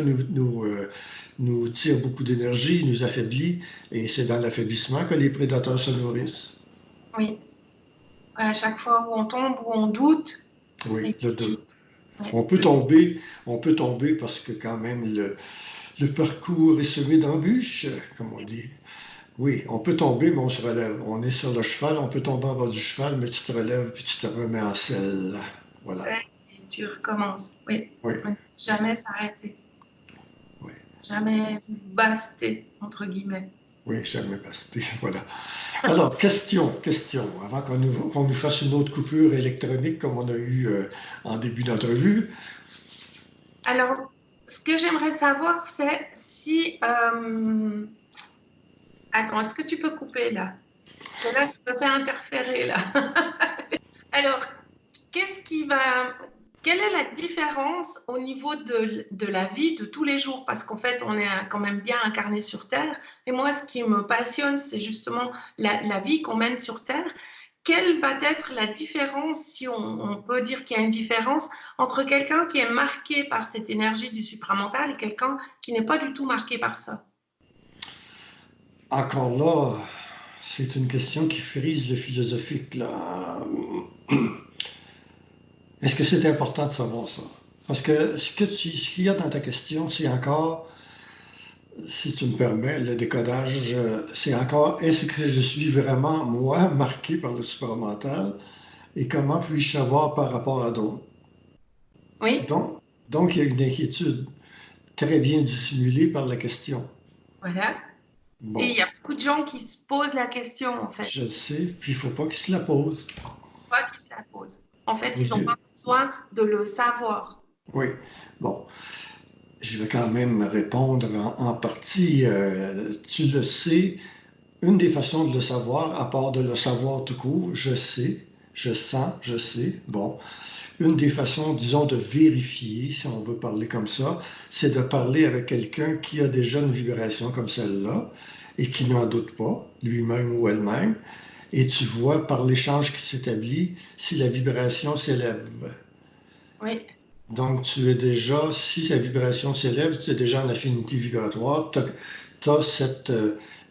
nous tire beaucoup d'énergie, nous affaiblit, et c'est dans l'affaiblissement que les prédateurs se nourrissent. oui. À chaque fois où on tombe, où on doute. Oui, Et le puis, doute. ouais. On peut tomber parce que quand même le parcours est semé d'embûches, comme on dit. Oui, on peut tomber, mais on se relève. On est sur le cheval, on peut tomber en bas du cheval, mais tu te relèves puis tu te remets en selle. Voilà. Et tu recommences. Oui. Oui, Ouais. Jamais s'arrêter. oui. Jamais baster, entre guillemets. Oui, jamais passé. Voilà. Alors, question, avant qu'on nous fasse une autre coupure électronique comme on a eu en début d'entrevue. Alors, ce que j'aimerais savoir, c'est si... Attends, est-ce que tu peux couper là? Parce que là, tu me fais interférer là. Alors, qu'est-ce qui va... Quelle est la différence au niveau de la vie de tous les jours? Parce qu'en fait, on est quand même bien incarné sur Terre. Et moi, ce qui me passionne, c'est justement la vie qu'on mène sur Terre. Quelle va être la différence, si on peut dire qu'il y a une différence, entre quelqu'un qui est marqué par cette énergie du supramental et quelqu'un qui n'est pas du tout marqué par ça? Encore là, c'est une question qui frise le philosophique, là. Est-ce que c'est important de savoir ça? Parce que ce qu'il y a dans ta question, c'est encore, si tu me permets, le décodage, c'est encore, est-ce que je suis vraiment, moi, marqué par le supramental et comment puis-je savoir par rapport à d'autres? Oui, Donc, donc, il y a une inquiétude très bien dissimulée par la question. voilà. Et il Bon, y a beaucoup de gens qui se posent la question, en fait. je le sais, puis il ne faut pas qu'ils se la posent. Pas qu'ils se la posent. En fait, ils n'ont Oui, pas besoin de le savoir. oui. Bon, je vais quand même répondre en partie. Tu le sais, une des façons de le savoir, à part de le savoir tout court, je sais, je sens, je sais, bon, une des façons, disons, de vérifier, si on veut parler comme ça, c'est de parler avec quelqu'un qui a déjà une vibration comme celle-là et qui n'en doute pas, lui-même ou elle-même, et tu vois par l'échange qui s'établit si la vibration s'élève. Oui, Donc, tu es déjà, si la vibration s'élève, tu es déjà en affinité vibratoire, tu as cette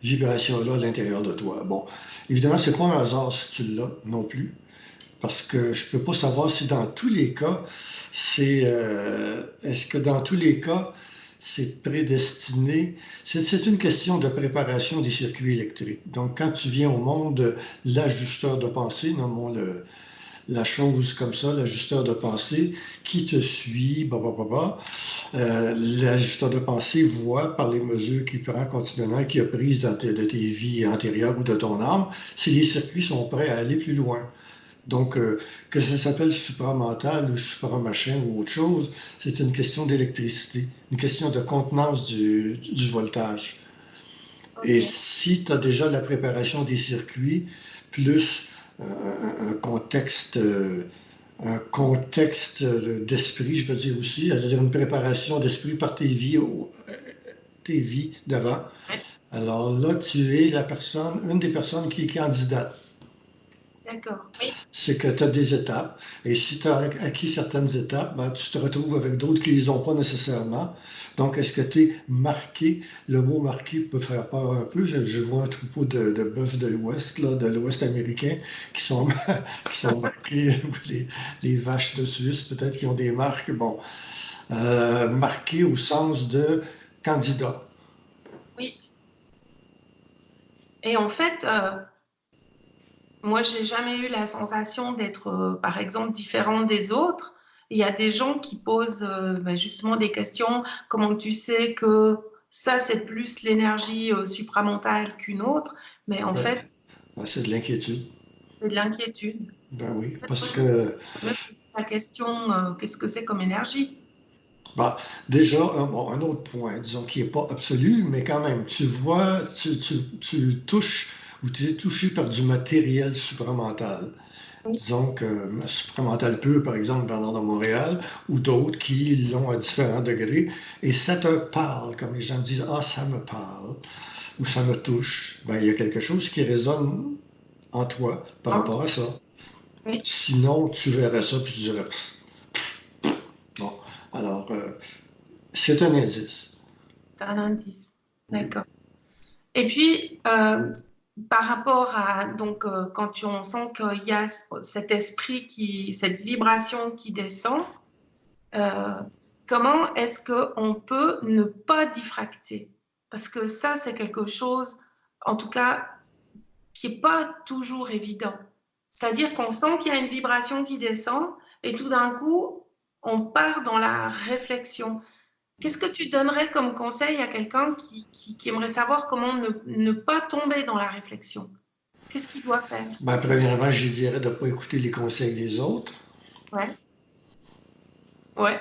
vibration-là à l'intérieur de toi. Bon, évidemment, c'est pas un hasard si tu l'as non plus, parce que je peux pas savoir si dans tous les cas, est-ce que dans tous les cas, c'est prédestiné. C'est une question de préparation des circuits électriques. Donc, quand tu viens au monde, l'ajusteur de pensée, nommons-le la chose comme ça, l'ajusteur de pensée qui te suit, l'ajusteur de pensée voit par les mesures qu'il prend continuellement, qu'il a prises de tes vies antérieures ou de ton âme, si les circuits sont prêts à aller plus loin. Donc, que ça s'appelle supramental ou supramachin ou autre chose, c'est une question d'électricité, une question de contenance du voltage. Et ok. si tu as déjà la préparation des circuits, plus un contexte, un contexte d'esprit, je peux dire aussi, c'est-à-dire une préparation d'esprit par tes vies d'avant. Ouais, Alors là, tu es la personne, une des personnes qui est candidate. d'accord. Oui, C'est que tu as des étapes. Et si tu as acquis certaines étapes, ben, tu te retrouves avec d'autres qui ne les ont pas nécessairement. Donc, est-ce que tu es marqué? Le mot marqué peut faire peur un peu. Je vois un troupeau de bœufs de l'Ouest, là, de l'Ouest américain, qui sont, qui sont marqués, les vaches de Suisse, peut-être, qui ont des marques. Bon, marqués au sens de candidat. oui. Et en fait, moi, j'ai jamais eu la sensation d'être, par exemple, différente des autres. Il y a des gens qui posent ben, justement des questions. Comment tu sais que ça, c'est plus l'énergie supramentale qu'une autre? Mais en Ben, fait, ben, c'est de l'inquiétude. c'est de l'inquiétude. Ben oui, Moi, parce je que me pose la question, qu'est-ce que c'est comme énergie? bah, déjà, bon, un autre point, disons, qui n'est pas absolu, mais quand même, tu vois, tu touches ou tu es touché par du matériel supramental. Oui, Disons que supramental pur, par exemple, dans le nord de Montréal, ou d'autres qui l'ont à différents degrés, et ça te parle, comme les gens disent, ah, ça me parle, ou ça me touche. Ben, il y a quelque chose qui résonne en toi par hein, rapport à ça. oui, Sinon, tu verrais ça, puis tu dirais, pff, bon, alors, c'est un indice. c'est un indice. Oui. D'accord. Et puis, par rapport à, donc, quand on sent qu'il y a cet esprit cette vibration qui descend, euh, comment est-ce qu'on peut ne pas diffracter? Parce que ça, c'est quelque chose, en tout cas, qui n'est pas toujours évident. C'est-à-dire qu'on sent qu'il y a une vibration qui descend et tout d'un coup, on part dans la réflexion. Qu'est-ce que tu donnerais comme conseil à quelqu'un qui aimerait savoir comment ne pas tomber dans la réflexion? Qu'est-ce qu'il doit faire? Ben, premièrement, je dirais de ne pas écouter les conseils des autres. Ouais, ouais.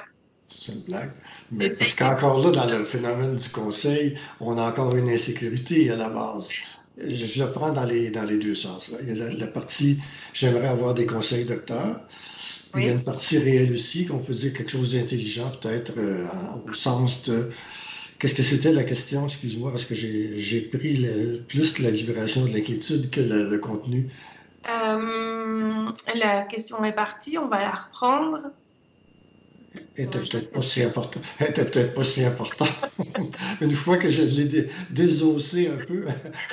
C'est une blague. Mais parce Essayer. qu'encore là, dans le phénomène du conseil, on a encore une insécurité à la base. Je le prends dans les deux sens. Là. Il y a la partie, j'aimerais avoir des conseils docteurs. Puis il y a Oui. une partie réelle aussi, qu'on peut dire quelque chose d'intelligent, peut-être au sens de... Qu'est-ce que c'était la question? Excuse-moi, parce que j'ai pris plus la vibration de l'inquiétude que le contenu. La question est partie, on va la reprendre. Était Je peut-être sais pas si plus. important. Était peut-être pas si important. Une fois que je l'ai désossé un peu,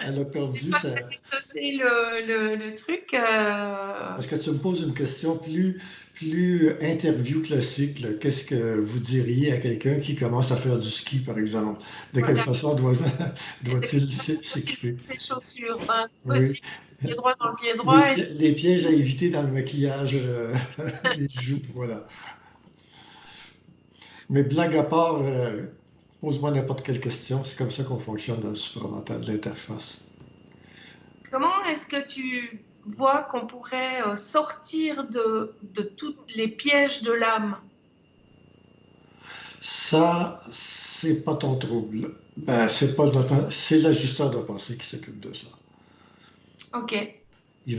elle a perdu sa... C'est le truc. Parce que tu me poses une question plus interview classique. Là. Qu'est-ce que vous diriez à quelqu'un qui commence à faire du ski, par exemple? De quelle Voilà. façon doit-il s'équiper? Ses chaussures. Ben, c'est Oui. possible. Pied droit dans le pied droit. Et... Les pièges à éviter dans le maquillage des joues, voilà. Mais blague à part, pose-moi n'importe quelle question. C'est comme ça qu'on fonctionne dans le supramental, l'interface. Comment est-ce que tu vois qu'on pourrait sortir de tous les pièges de l'âme? Ça, c'est pas ton trouble. Ben, c'est l'ajusteur de pensée qui s'occupe de ça. Ok. Il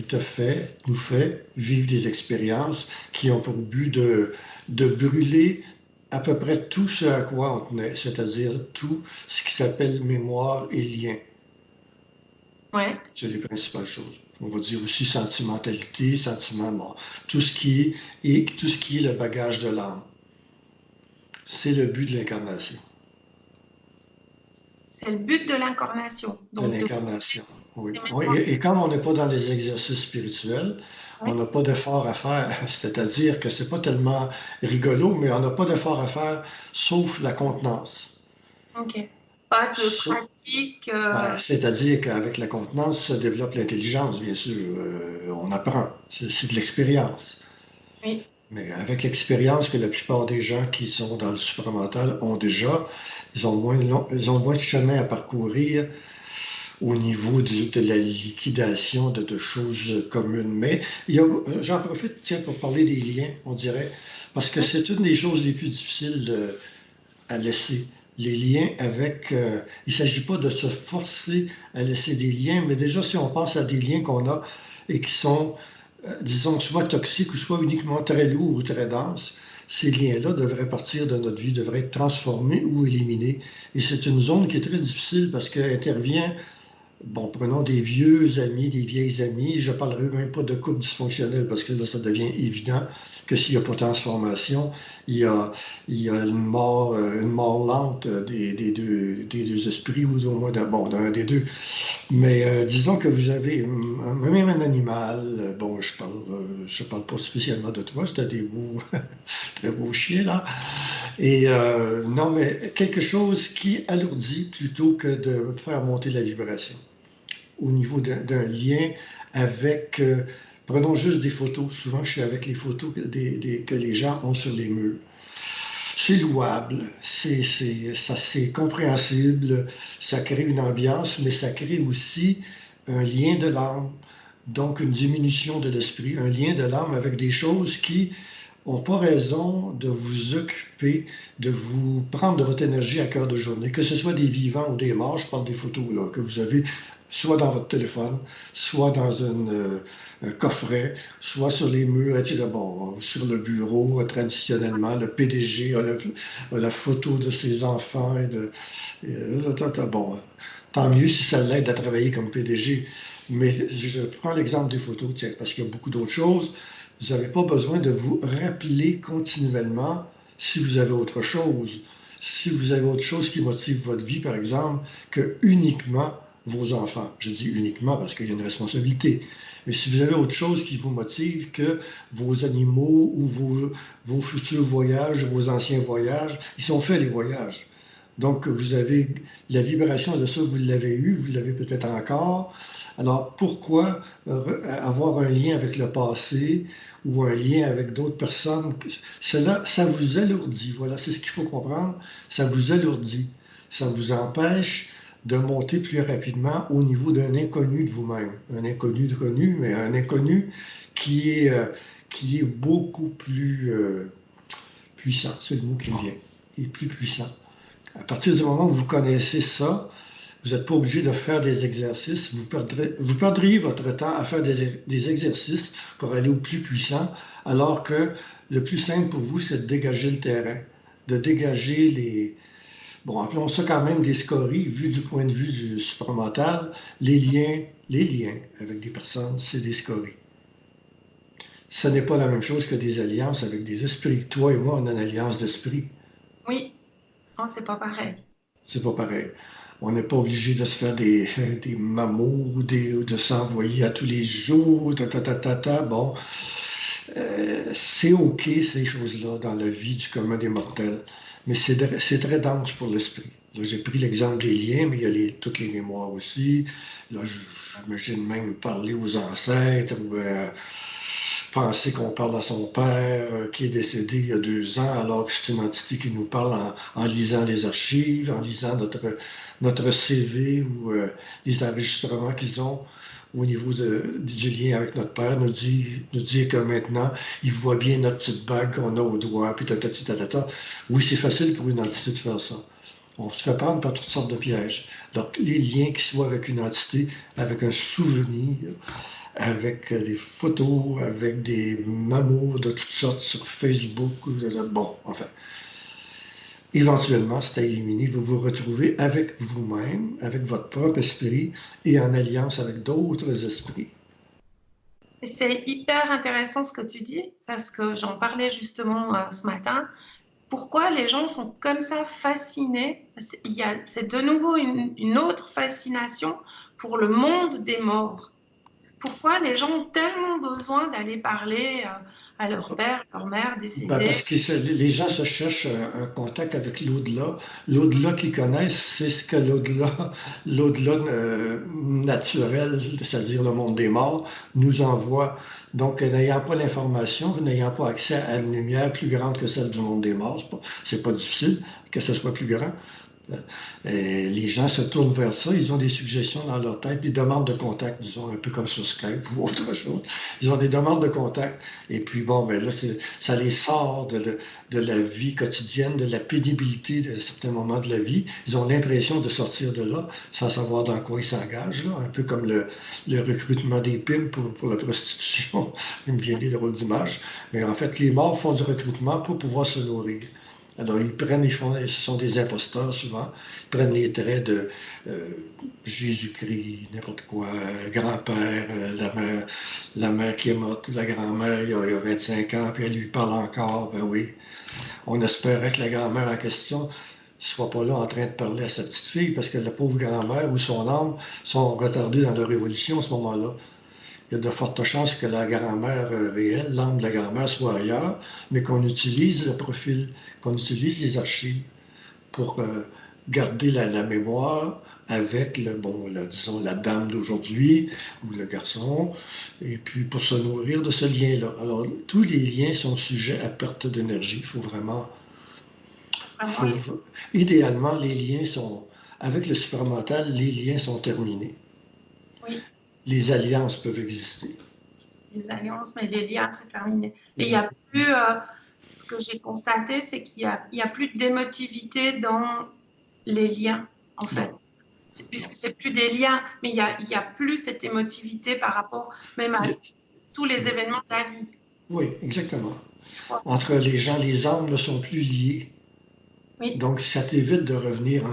te fait, nous fait vivre des expériences qui ont pour but de brûler à peu près tout ce à quoi on tenait, c'est-à-dire tout ce qui s'appelle mémoire et lien. Ouais. C'est les principales choses. On va dire aussi sentimentalité, sentiment, bon, tout ce qui tout ce qui est le bagage de l'âme. C'est le but de l'incarnation. C'est le but de l'incarnation. De Donc, de l'incarnation, oui. ces Oui, mémoires. et comme on n'est pas dans les exercices spirituels, on Ouais. n'a pas d'effort à faire. C'est-à-dire que c'est pas tellement rigolo, mais on n'a pas d'effort à faire sauf la contenance. Ok. Pas de Sau- pratique. ben, c'est-à-dire qu'avec la contenance se développe l'intelligence, bien sûr. On apprend. C'est de l'expérience. Oui. Mais avec l'expérience que la plupart des gens qui sont dans le supramental ont déjà, ils ont moins de chemin à parcourir au niveau de la liquidation de choses communes. Mais j'en profite, tiens, pour parler des liens, on dirait, parce que c'est une des choses les plus difficiles à laisser. Les liens avec... il ne s'agit pas de se forcer à laisser des liens, mais déjà, si on pense à des liens qu'on a et qui sont, disons, soit toxiques ou soit uniquement très lourds ou très denses, ces liens-là devraient partir de notre vie, devraient être transformés ou éliminés. Et c'est une zone qui est très difficile parce qu'elle intervient. Bon, prenons des vieux amis, des vieilles amies. Je ne parlerai même pas de couple dysfonctionnel parce que là, ça devient évident que s'il n'y a pas de transformation, il y a, il y a une mort lente des deux esprits ou au moins d'un des deux. Mais disons que vous avez même un animal. Bon, je parle pas spécialement de toi, c'était des beaux, très beaux chiens là. Et non, mais quelque chose qui alourdit plutôt que de faire monter la vibration au niveau d'un lien avec, prenons juste des photos. Souvent, je suis avec les photos que les gens ont sur les murs. C'est louable, c'est compréhensible, ça crée une ambiance, mais ça crée aussi un lien de l'âme, donc une diminution de l'esprit, un lien de l'âme avec des choses qui n'ont pas raison de vous occuper, de vous prendre de votre énergie à cœur de journée, que ce soit des vivants ou des morts, je parle des photos là, que vous avez soit dans votre téléphone, soit dans un coffret, soit sur les murs, bon, sur le bureau, traditionnellement, le PDG a la photo de ses enfants bon, tant mieux si ça l'aide à travailler comme PDG. Mais je prends l'exemple des photos, tiens, parce qu'il y a beaucoup d'autres choses. Vous n'avez pas besoin de vous rappeler continuellement si vous avez autre chose. Si vous avez autre chose qui motive votre vie, par exemple, que uniquement vos enfants. Je dis uniquement parce qu'il y a une responsabilité. Mais si vous avez autre chose qui vous motive que vos animaux ou vos futurs voyages, vos anciens voyages, ils sont faits les voyages. Donc, vous avez la vibration de ça, vous l'avez eu, vous l'avez peut-être encore. Alors, pourquoi avoir un lien avec le passé ou un lien avec d'autres personnes? Cela, ça vous alourdit. Voilà, c'est ce qu'il faut comprendre. Ça vous alourdit. Ça vous empêche de monter plus rapidement au niveau d'un inconnu de vous-même. Un inconnu de connu, mais un inconnu qui est beaucoup plus puissant. C'est le mot qui me vient. Il est plus puissant. À partir du moment où vous connaissez ça, vous n'êtes pas obligé de faire des exercices. Vous perdriez votre temps à faire des exercices pour aller au plus puissant, alors que le plus simple pour vous, c'est de dégager le terrain, de dégager les... Bon, appelons ça quand même des scories, vu du point de vue du supramental. Les liens avec des personnes, c'est des scories. Ce n'est pas la même chose que des alliances avec des esprits. Toi et moi, on a une alliance d'esprit. Oui, non, c'est pas pareil. C'est pas pareil. On n'est pas obligé de se faire des mamours ou de s'envoyer à tous les jours. Bon, c'est OK, ces choses-là, dans la vie du commun des mortels. Mais c'est très dense pour l'esprit. Là, j'ai pris l'exemple des liens, mais il y a toutes les mémoires aussi. Là, j'imagine même parler aux ancêtres ou penser qu'on parle à son père qui est décédé il y a 2 ans, alors que c'est une entité qui nous parle en lisant les archives, en lisant notre CV ou les enregistrements qu'ils ont au niveau du lien avec notre père, nous dit que maintenant, il voit bien notre petite bague qu'on a au doigt, puis ta. Oui, c'est facile pour une entité de faire ça. On se fait prendre par toutes sortes de pièges. Donc, les liens qui soient avec une entité, avec un souvenir, avec des photos, avec des mamours de toutes sortes sur Facebook. Bon, enfin. Éventuellement, c'est à éliminer. Vous vous retrouvez avec vous-même, avec votre propre esprit et en alliance avec d'autres esprits. C'est hyper intéressant ce que tu dis, parce que j'en parlais justement ce matin. Pourquoi les gens sont comme ça fascinés? C'est de nouveau une autre fascination pour le monde des morts. Pourquoi les gens ont tellement besoin d'aller parler à leur père, leur mère décédés? Parce que les gens se cherchent un contact avec l'au-delà. L'au-delà qu'ils connaissent, c'est ce que l'au-delà naturel, c'est-à-dire le monde des morts, nous envoie. Donc, n'ayant pas l'information, n'ayant pas accès à une lumière plus grande que celle du monde des morts, c'est pas difficile que ce soit plus grand. Les gens se tournent vers ça, ils ont des suggestions dans leur tête, des demandes de contact, disons, un peu comme sur Skype ou autre chose. Ils ont des demandes de contact. Et puis, bon, ben là, ça les sort de la vie quotidienne, de la pénibilité de certains moments de la vie. Ils ont l'impression de sortir de là sans savoir dans quoi ils s'engagent, un peu comme le recrutement des pimps pour la prostitution. Il me vient des drôles d'images. Mais en fait, les morts font du recrutement pour pouvoir se nourrir. Alors, ce sont des imposteurs souvent, ils prennent les traits de Jésus-Christ, n'importe quoi, grand-père, la mère qui est morte, la grand-mère il y a 25 ans, puis elle lui parle encore, ben oui. On espérait que la grand-mère en question ne soit pas là en train de parler à sa petite fille, parce que la pauvre grand-mère ou son âme sont retardés dans leur évolution à ce moment-là. Il y a de fortes chances que la grand-mère réelle, l'âme de la grand-mère, soit ailleurs, mais qu'on utilise le profil, qu'on utilise les archives pour garder la mémoire avec disons, la dame d'aujourd'hui ou le garçon, et puis pour se nourrir de ce lien-là. Alors, tous les liens sont sujets à perte d'énergie. Il faut vraiment... Idéalement, les liens sont... Avec le supramental, les liens sont terminés. Oui. Les alliances peuvent exister. Les alliances, mais les liens, c'est terminé. Et il n'y a plus, ce que j'ai constaté, c'est qu'il n'y a plus d'émotivité dans les liens, en fait. Puisque c'est plus des liens, mais il y a plus cette émotivité par rapport même à tous les événements de la vie. Oui, exactement. Entre les gens, les âmes ne sont plus liées. Oui. Donc, ça t'évite de revenir,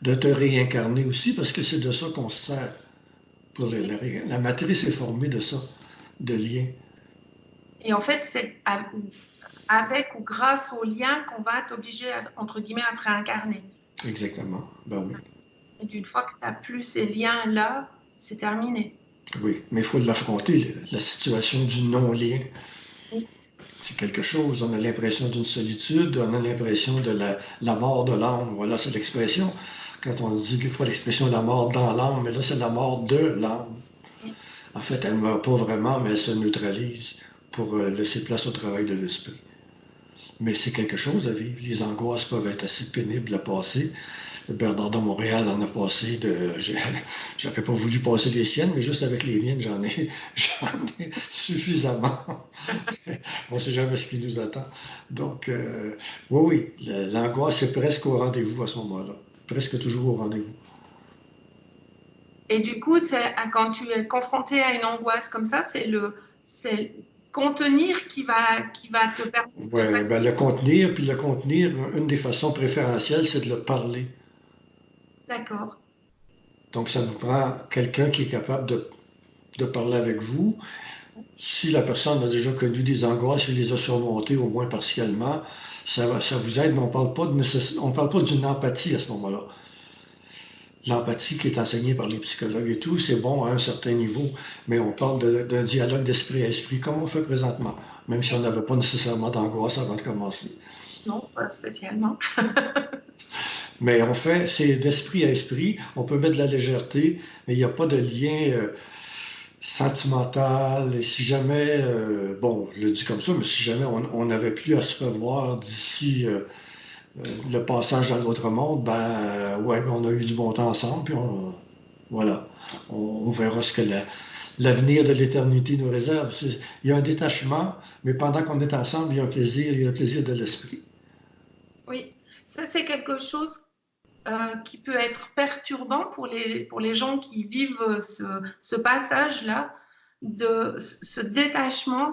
de te réincarner aussi, parce que c'est de ça qu'on se sert. La matrice est formée de ça, de liens. Et en fait, c'est avec ou grâce aux liens qu'on va t'obliger, entre guillemets, à te réincarner. Exactement, ben oui. Et d'une fois que tu n'as plus ces liens-là, c'est terminé. Oui, mais il faut l'affronter, la situation du non-lien. Oui. C'est quelque chose, on a l'impression d'une solitude, on a l'impression de la mort de l'âme, voilà, c'est l'expression. quand on dit des fois l'expression la mort dans l'âme, mais là, c'est la mort de l'âme. En fait, elle ne meurt pas vraiment, mais elle se neutralise pour laisser place au travail de l'esprit. Mais c'est quelque chose à vivre. Les angoisses peuvent être assez pénibles à passer. Bernard de Montréal en a passé j'aurais pas voulu passer les siennes, mais juste avec les miennes, j'en ai suffisamment. On ne sait jamais ce qui nous attend. Donc, oui, l'angoisse est presque au rendez-vous à ce moment-là. Presque toujours au rendez-vous. Et du coup, quand tu es confronté à une angoisse comme ça, c'est le contenir qui va te permettre Oui, de passer. ben, le contenir, une des façons préférentielles, c'est de le parler. D'accord. Donc, ça vous prend quelqu'un qui est capable de parler avec vous. Si la personne a déjà connu des angoisses et les a surmontées, au moins partiellement, ça vous aide, mais on ne parle pas d'une empathie à ce moment-là. L'empathie qui est enseignée par les psychologues et tout, c'est bon à un certain niveau, mais on parle d'un dialogue d'esprit à esprit, comme on fait présentement, même si on n'avait pas nécessairement d'angoisse avant de commencer. Non, pas spécialement. Mais on fait, c'est d'esprit à esprit, on peut mettre de la légèreté, mais il n'y a pas de lien sentimental. Et si jamais, bon, je le dis comme ça, mais si jamais on n'avait plus à se revoir d'ici le passage dans l'autre monde, ben ouais, on a eu du bon temps ensemble, puis voilà, on verra ce que l'avenir de l'éternité nous réserve. Il y a un détachement, mais pendant qu'on est ensemble, il y a un plaisir de l'esprit. Oui, ça c'est quelque chose qui peut être perturbant pour les gens qui vivent ce passage-là, de ce détachement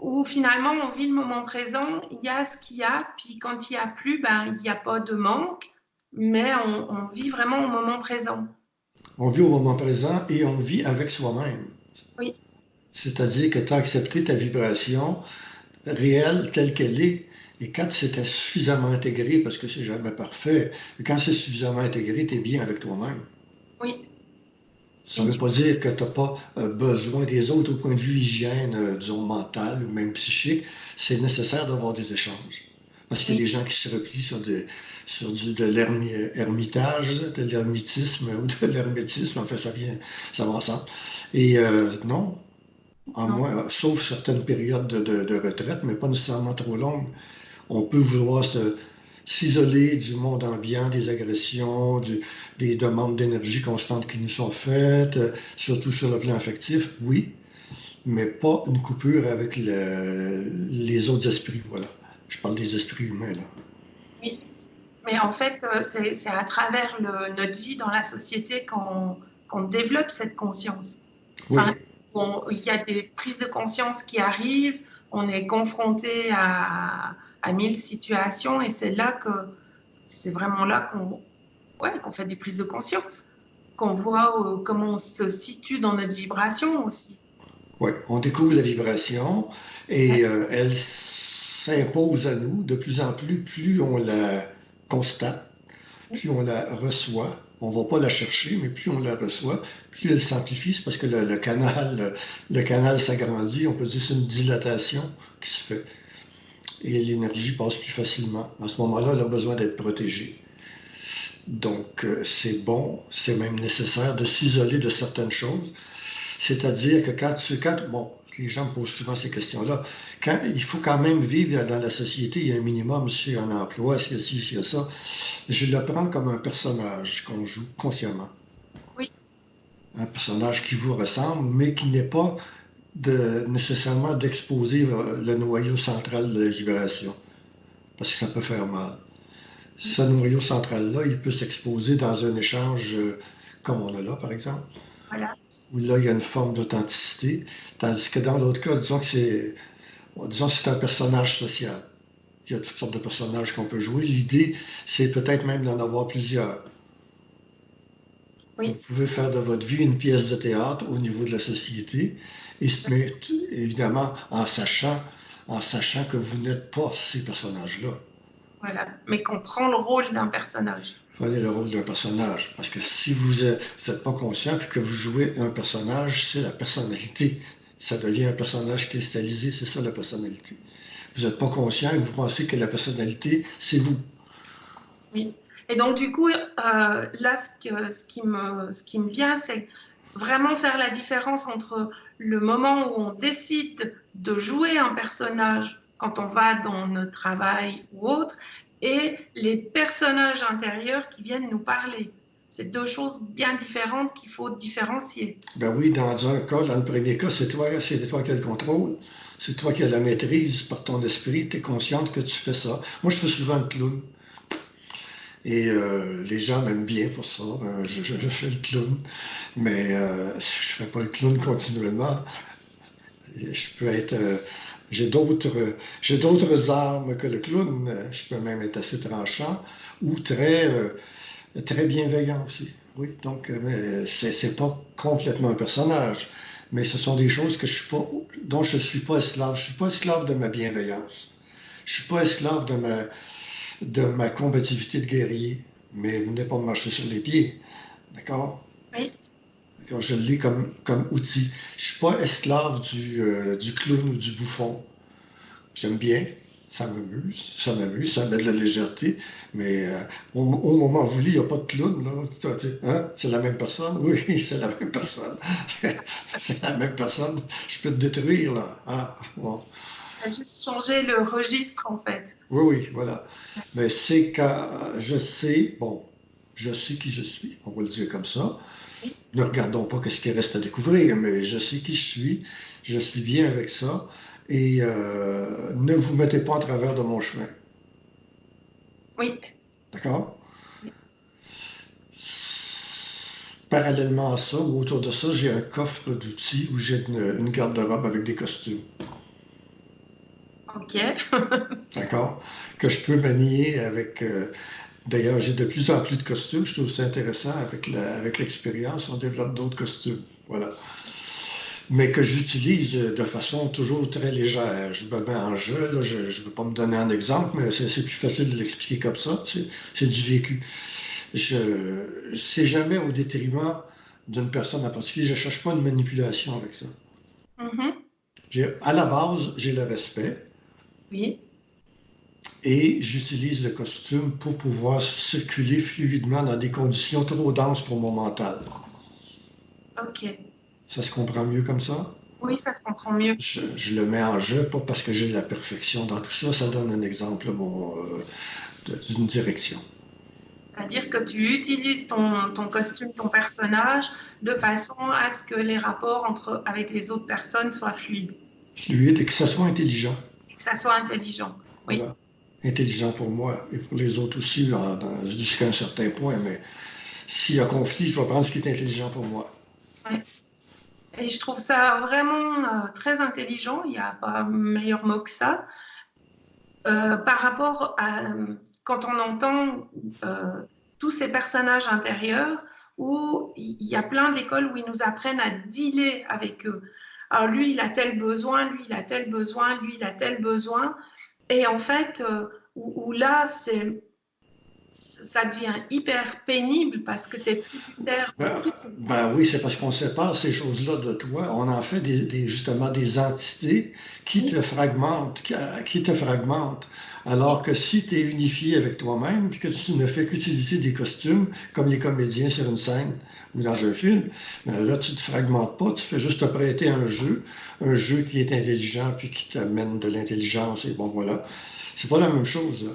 où finalement on vit le moment présent, il y a ce qu'il y a, puis quand il n'y a plus, ben, il n'y a pas de manque, mais on vit vraiment au moment présent. On vit au moment présent et on vit avec soi-même. Oui, C'est-à-dire que tu as accepté ta vibration réelle telle qu'elle est. Et quand c'était suffisamment intégré, parce que c'est jamais parfait, et quand c'est suffisamment intégré, tu es bien avec toi-même. oui. Ça ne veut pas dire que tu n'as pas besoin des autres au point de vue hygiène, disons, mentale ou même psychique. C'est nécessaire d'avoir des échanges. Parce qu'il y a des gens qui se replient de l'ermitage, de l'ermitisme ou de l'hermétisme. En fait, ça va ensemble. Et non, sauf certaines périodes de retraite, mais pas nécessairement trop longues. On peut vouloir s'isoler du monde ambiant, des agressions, des demandes d'énergie constantes qui nous sont faites, surtout sur le plan affectif, oui, mais pas une coupure avec les autres esprits, voilà. Je parle des esprits humains, là. Oui, mais en fait, c'est à travers notre vie dans la société qu'on développe cette conscience. Enfin, Oui, il y a des prises de conscience qui arrivent, on est confronté à 1000 situations et c'est vraiment là qu'on fait des prises de conscience, qu'on voit comment on se situe dans notre vibration aussi. oui, on découvre la vibration et elle s'impose à nous de plus en plus, plus on la constate, plus on la reçoit. On ne va pas la chercher, mais plus on la reçoit, plus elle s'amplifie. C'est parce que le canal s'agrandit. On peut dire que c'est une dilatation qui se fait. Et l'énergie passe plus facilement. À ce moment-là, elle a besoin d'être protégée. Donc, c'est bon, c'est même nécessaire de s'isoler de certaines choses. C'est-à-dire que bon, les gens me posent souvent ces questions-là, il faut quand même vivre dans la société, il y a un minimum, s'il y a un emploi, s'il y a ci, s'il y a ça. Je le prends comme un personnage qu'on joue consciemment. Oui, Un personnage qui vous ressemble, mais qui n'est pas nécessairement d'exposer le noyau central de la vibration, parce que ça peut faire mal. Ce noyau central-là, il peut s'exposer dans un échange comme on a là, par exemple, voilà. où là, il y a une forme d'authenticité, tandis que dans l'autre cas, disons que c'est un personnage social. Il y a toutes sortes de personnages qu'on peut jouer. L'idée, c'est peut-être même d'en avoir plusieurs. Vous Oui, pouvez faire de votre vie une pièce de théâtre au niveau de la société, mais évidemment en sachant que vous n'êtes pas ces personnages-là. voilà. Mais qu'on prend le rôle d'un personnage. Prenez le rôle d'un personnage. Parce que si vous n'êtes pas conscient que vous jouez un personnage, c'est la personnalité. Ça devient un personnage cristallisé, c'est ça la personnalité. Vous n'êtes pas conscient et vous pensez que la personnalité, c'est vous. Oui. Et donc, du coup, là, ce qui me vient, c'est vraiment faire la différence entre le moment où on décide de jouer un personnage quand on va dans notre travail ou autre, et les personnages intérieurs qui viennent nous parler. C'est deux choses bien différentes qu'il faut différencier. Ben oui, dans un cas, dans le premier cas, c'est toi qui as le contrôle, c'est toi qui as la maîtrise par ton esprit, tu es consciente que tu fais ça. Moi, je fais souvent le clown. Et les gens m'aiment bien pour ça. Je fais le clown, mais je ne fais pas le clown continuellement. Je peux être. J'ai d'autres armes que le clown. Je peux même être assez tranchant ou très bienveillant aussi. Oui, donc c'est pas complètement un personnage, mais ce sont des choses dont je suis pas esclave. Je suis pas esclave de ma bienveillance. Je suis pas esclave de ma combativité de guerrier, mais venez pas me marcher sur les pieds. D'accord? Oui, D'accord, je l'ai comme outil. Je suis pas esclave du clown ou du bouffon. J'aime bien, ça met de la légèreté, mais au moment voulu, il n'y a pas de clown, là. Hein? C'est la même personne? Oui, c'est la même personne. C'est la même personne. Je peux te détruire, là. Ah, bon. on a juste changé le registre, en fait. Oui, oui, voilà. Mais c'est quand je sais qui je suis, on va le dire comme ça. Oui, Ne regardons pas ce qui reste à découvrir, mais je sais qui je suis bien avec ça, et ne vous mettez pas en travers de mon chemin. oui, D'accord? Parallèlement à ça, ou autour de ça, j'ai un coffre d'outils où j'ai une garde-robe avec des costumes. ok. D'accord? Que je peux manier avec. D'ailleurs, j'ai de plus en plus de costumes. Je trouve ça intéressant avec l'expérience. On développe d'autres costumes. Voilà. Mais que j'utilise de façon toujours très légère. Je me mets en jeu. Là, je ne veux pas me donner un exemple, mais c'est plus facile de l'expliquer comme ça. C'est du vécu. C'est jamais au détriment d'une personne en particulier. Je ne cherche pas une manipulation avec ça. Mhm. À la base, j'ai le respect Oui, et j'utilise le costume pour pouvoir circuler fluidement dans des conditions trop denses pour mon mental. ok. Ça se comprend mieux comme ça? Oui, ça se comprend mieux. Je le mets en jeu, pas parce que j'ai la perfection dans tout ça. Ça donne un exemple d'une direction. C'est-à-dire que tu utilises ton costume, ton personnage, de façon à ce que les rapports avec les autres personnes soient fluides Fluide et que ça soit intelligent. et que ça soit intelligent. Oui, Voilà. Intelligent pour moi et pour les autres aussi, jusqu'à un certain point. Mais s'il y a conflit, je vais prendre ce qui est intelligent pour moi. oui. Et je trouve ça vraiment très intelligent. Il n'y a pas meilleur mot que ça. Par rapport à quand on entend euh, tous ces personnages intérieurs où il y a plein d'écoles où ils nous apprennent à dealer avec eux. Alors lui, il a tel besoin, lui, il a tel besoin, lui, il a tel besoin. Et en fait, où là, ça devient hyper pénible parce que tu es tributaire de Ben, tout. ben oui, c'est parce qu'on sépare ces choses-là de toi. On en fait justement des entités qui te fragmentent, qui te fragmentent. Alors que si tu es unifié avec toi-même, puis que tu ne fais qu'utiliser des costumes, comme les comédiens sur une scène ou dans un film, ben là, tu ne te fragmentes pas, tu fais juste te prêter un jeu qui est intelligent, puis qui t'amène de l'intelligence, et bon, voilà. C'est pas la même chose, là.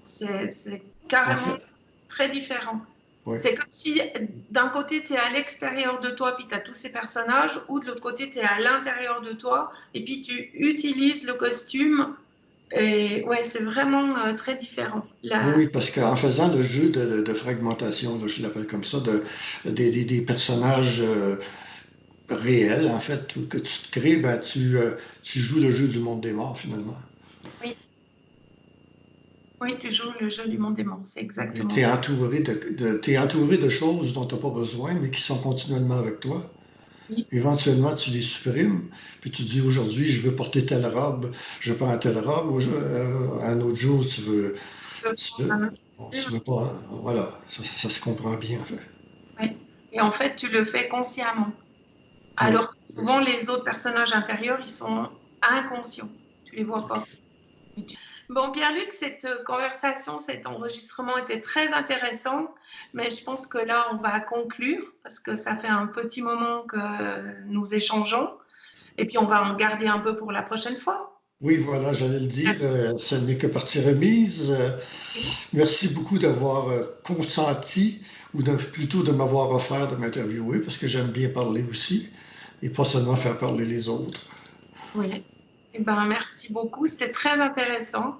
C'est En carrément fait, très différent. oui. C'est comme si d'un côté, tu es à l'extérieur de toi, puis tu as tous ces personnages, ou de l'autre côté, tu es à l'intérieur de toi, et puis tu utilises le costume. Et ouais, c'est vraiment très différent. Oui, parce qu'en faisant le jeu de fragmentation, là, je l'appelle comme ça, des personnages réels, en fait, que tu te crées, ben, tu joues le jeu du monde des morts, finalement. oui, oui, tu joues le jeu du monde des morts, c'est Tu exactement es ça. t'es entouré de choses dont tu n'as pas besoin, mais qui sont continuellement avec toi. Oui, Éventuellement, tu les supprimes, puis tu dis aujourd'hui, je veux porter telle robe, je prends telle robe, un autre jour, je veux tu prendre veux, un autre bon, tu costume. veux pas, hein. Voilà, ça se comprend bien, en fait. Oui. Et en fait, tu le fais consciemment. Oui. Alors que souvent, les autres personnages intérieurs, ils sont inconscients. Tu les vois pas. Bon, Pierre-Luc, cette conversation, cet enregistrement était très intéressant, mais je pense que là, on va conclure parce que ça fait un petit moment que nous échangeons et puis on va en garder un peu pour la prochaine fois. Oui, voilà, j'allais le dire, ce n'est que partie remise. Merci beaucoup d'avoir consenti, ou plutôt de m'avoir offert de m'interviewer, parce que j'aime bien parler aussi, et pas seulement faire parler les autres. Oui. Eh ben, merci beaucoup, c'était très intéressant.